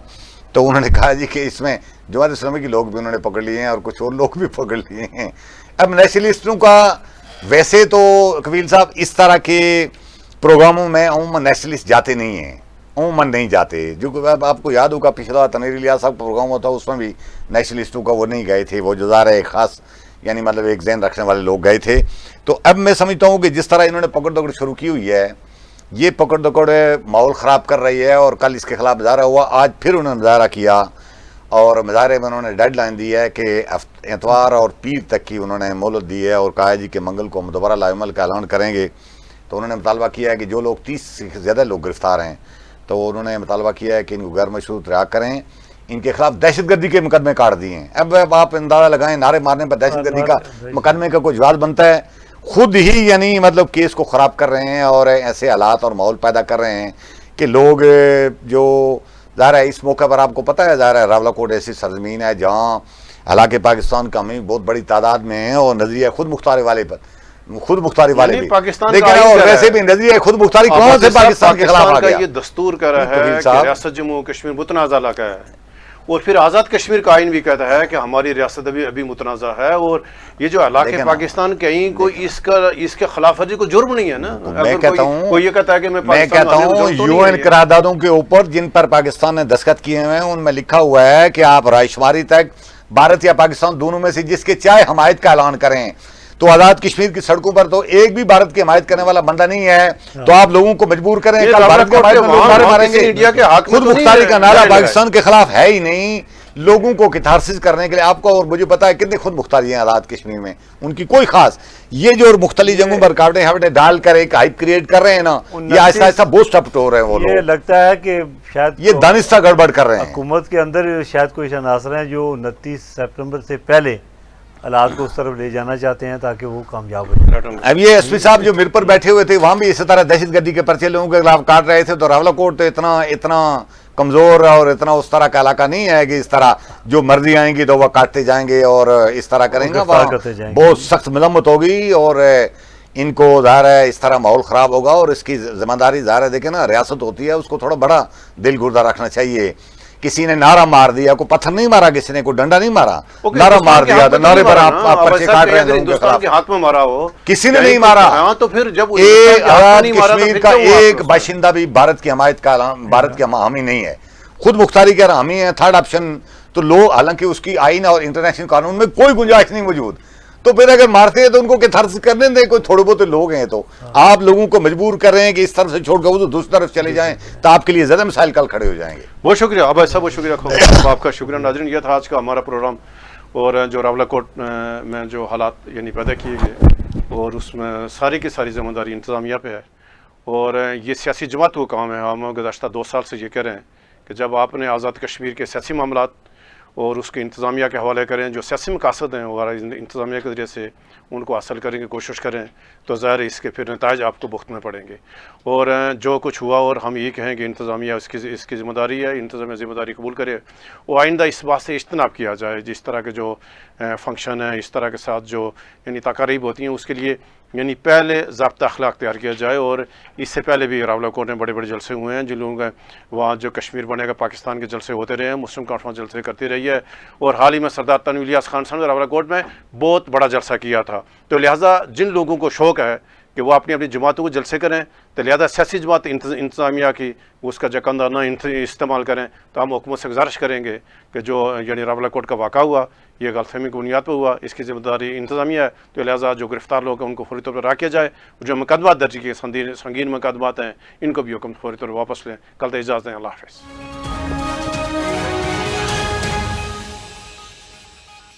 تو انہوں نے کہا جی کہ اس میں جماعت اسلامی کے لوگ بھی انہوں نے پکڑ لیے ہیں اور کچھ اور لوگ بھی پکڑ لیے ہیں. اب نیشنلسٹوں کا ویسے تو کفیل صاحب اس طرح کے پروگراموں میں عموماً نیشنلسٹ جاتے نہیں ہیں, عموماً نہیں جاتے. جو کہ آپ کو یاد ہوگا پچھلا تنویر الیاس صاحب کا پروگرام ہوتا اس میں بھی نیشنلسٹوں کا وہ نہیں گئے تھے, وہ جو ظاہر ہے ایک خاص یعنی مطلب ایک ذہن رکھنے والے لوگ گئے تھے. تو اب میں سمجھتا ہوں کہ جس طرح انہوں نے پکڑ دکڑ شروع کی ہوئی ہے, یہ پکڑ دکڑ ماحول خراب کر رہی ہے. اور کل اس کے خلاف مظاہرہ ہوا, آج پھر انہوں نے مظاہرہ کیا اور مظاہرے میں انہوں نے ڈیڈ لائن دی ہے کہ اتوار اور پیر تک کی انہوں نے مہلت دی ہے, اور کہا ہے جی کہ منگل کو دوبارہ لائحہ کا اعلان کریں گے. تو انہوں نے مطالبہ کیا ہے کہ جو لوگ 30 سے زیادہ لوگ گرفتار ہیں تو انہوں نے مطالبہ کیا ہے کہ ان کو غیر مشروط رہا کریں. ان کے خلاف دہشت گردی کے مقدمے کاٹ دیے ہیں. اب آپ اندازہ لگائیں نعرے مارنے پر دہشت گردی کا مقدمے کا کوئی جواز بنتا ہے؟ خود ہی یعنی مطلب کیس کو خراب کر رہے ہیں اور ایسے حالات اور ماحول پیدا کر رہے ہیں کہ لوگ جو ظاہر ہے اس موقع پر آپ کو پتہ ہے ظاہر ہے راولاکوٹ ایسی سرزمین ہے جہاں حالانکہ پاکستان کا ہمیں بہت بڑی تعداد میں ہیں اور نظریہ خود مختاری والے بھی لیکن اور ویسے بھی نظریہ خود مختاری کون سے پاکستان کے خلاف آ گیا؟ یہ دستور کہہ رہا ہے کہ ریاست جموں کشمیر متنازع علاقہ ہے, اور پھر آزاد کشمیر کا آئین بھی کہتا ہے کہ ہماری ریاست ابھی متنازع ہے, اور یہ جو علاقے پاکستان کہیں کوئی اس کے خلاف ورزی کو جرم نہیں ہے نا. میں کہتا ہوں یہ کہتا ہے کہ میں کہتا ہوں یو این قراردادوں کے اوپر جن پر پاکستان نے دستخط کیے ہوئے ہیں ان میں لکھا ہوا ہے کہ آپ رائے شماری تک بھارت یا پاکستان دونوں میں سے جس کے چاہے حمایت کا اعلان کریں. تو آزاد کشمیر کی سڑکوں پر تو ایک بھی بھارت کی حمایت کرنے والا بندہ نہیں ہے, تو آپ لوگوں کو مجبور کریں کل بھارت کی حمایت میں لوگ ماریں گے. خود مختاری کا نعرہ پاکستان کے خلاف ہے ہی نہیں, لوگوں کو کتھارسس کرنے کے لیے. آپ کو اور مجھے پتا ہے کتنی خود مختاری ہیں آزاد کشمیر میں, ان کی کوئی خاص یہ جو مختلف جگہوں پر کاٹے ڈال کر ایک ہائپ کریٹ کر رہے ہیں نا, یہ آہستہ آہستہ بوسٹ اپ ٹو رہے ہیں وہ لوگ. یہ لگتا ہے کہ شاید یہ دانستہ گڑبڑ کر رہے ہیں حکومت کے اندر, شاید کوئی عناصر ہیں جو 29 سپٹمبر سے پہلے حالات کو اس طرف لے جانا چاہتے ہیں تاکہ وہ کامیاب ہو جائے. اب یہ ایس پی صاحب جو میر پر بیٹھے ہوئے تھے وہاں بھی اسی طرح دہشت گردی کے پرچے لوگوں کے خلاف کاٹ رہے تھے. تو راولاکوٹ اتنا کمزور اور اتنا اس طرح کا علاقہ نہیں ہے کہ اس طرح جو مرضی آئیں گی تو وہ کاٹتے جائیں گے اور اس طرح کریں گے. بہت سخت مذمت ہوگی اور ان کو ظاہر ہے اس طرح ماحول خراب ہوگا, اور اس کی ذمہ داری ظاہر ہے دیکھیں نا ریاست ہوتی ہے, اس کو تھوڑا بڑا دل گردہ رکھنا چاہیے. کسی نے نعرہ مار دیا, کوئی پتھر نہیں مارا, کسی نے کوئی ڈنڈا نہیں مارا, نعرہ مار دیا تو نعرے پر آپ پرچے کاٹ رہے ہیں لوگوں کے خلاف. ہاتھ میں مارا ہو کسی نے نہیں مارا. تو پھر جب آزاد کشمیر کا ایک باشندہ بھی بھارت کی حمایت کا بھارت کے حامی نہیں ہے, خود مختاری کا حامی ہے, تھرڈ آپشن. تو لوگ حالانکہ اس کی آئین اور انٹرنیشنل قانون میں کوئی گنجائش نہیں موجود, تو پھر اگر مارتے ہیں تو ان کو کتھارسس کرنے دیں. کوئی تھوڑے بہت لوگ ہیں تو آپ لوگوں کو مجبور کر رہے ہیں کہ اس طرف سے چھوڑ کر وہ دوسری طرف چلے جائیں, تو آپ کے لیے زیادہ مسائل کل کھڑے ہو جائیں گے. بہت شکریہ ابا صاحب, بہت شکریہ آپ کا. شکریہ ناظرین, یہ تھا آج کا ہمارا پروگرام, اور جو راولاکوٹ میں جو حالات یعنی پیدا کیے گئے اور اس میں ساری کی ساری ذمہ داری انتظامیہ پہ ہے. اور یہ سیاسی جماعت کو کام ہے. ہم گزشتہ 2 سال سے یہ کہہ رہے ہیں کہ جب آپ نے آزاد کشمیر کے سیاسی معاملات اور اس کے انتظامیہ کے حوالے کریں, جو سیاسی مقاصد ہیں وہ انتظامیہ کے ذریعے سے ان کو حاصل کرنے کی کوشش کریں, تو ظاہر اس کے پھر نتائج آپ کو بخت میں پڑیں گے. اور جو کچھ ہوا, اور ہم یہ کہیں کہ انتظامیہ اس کی ذمہ داری ہے, انتظامیہ ذمہ داری قبول کرے, وہ آئندہ اس بات سے اجتناب کیا جائے جس طرح کے جو فنکشن ہیں, اس طرح کے ساتھ جو یعنی تقاریب ہوتی ہیں, اس کے لیے یعنی پہلے ضابطہ اخلاق تیار کیا جائے. اور اس سے پہلے بھی راولاکوٹ میں بڑے بڑے جلسے ہوئے ہیں, جن لوگوں کا وہاں جو کشمیر بنے گا پاکستان کے جلسے ہوتے رہے ہیں, مسلم کانفرنس جلسے کرتی رہی ہے. اور حال ہی میں سردار تنویر الیاس خان صاحب نے راولاکوٹ میں بہت بڑا جلسہ کیا تھا. تو لہٰذا جن لوگوں کو شوق ہے کہ وہ اپنی جماعتوں کو جلسے کریں, تو لہٰذا سیاسی جماعت انتظامیہ کی اس کا جکندہ نہ استعمال کریں. تو ہم حکومت سے گزارش کریں گے کہ جو یعنی راولاکوٹ کا واقعہ ہوا, یہ غلط فہمی کی بنیاد پہ ہوا, اس کی ذمہ داری انتظامیہ ہے. تو لہٰذا جو گرفتار لوگ ہیں ان کو فوری طور پر رہا کیا جائے, جو مقدمات درج کیے سنگین مقدمات ہیں ان کو بھی حکم فوری طور پر واپس لیں. کل تک اجازت دیں, اللہ حافظ.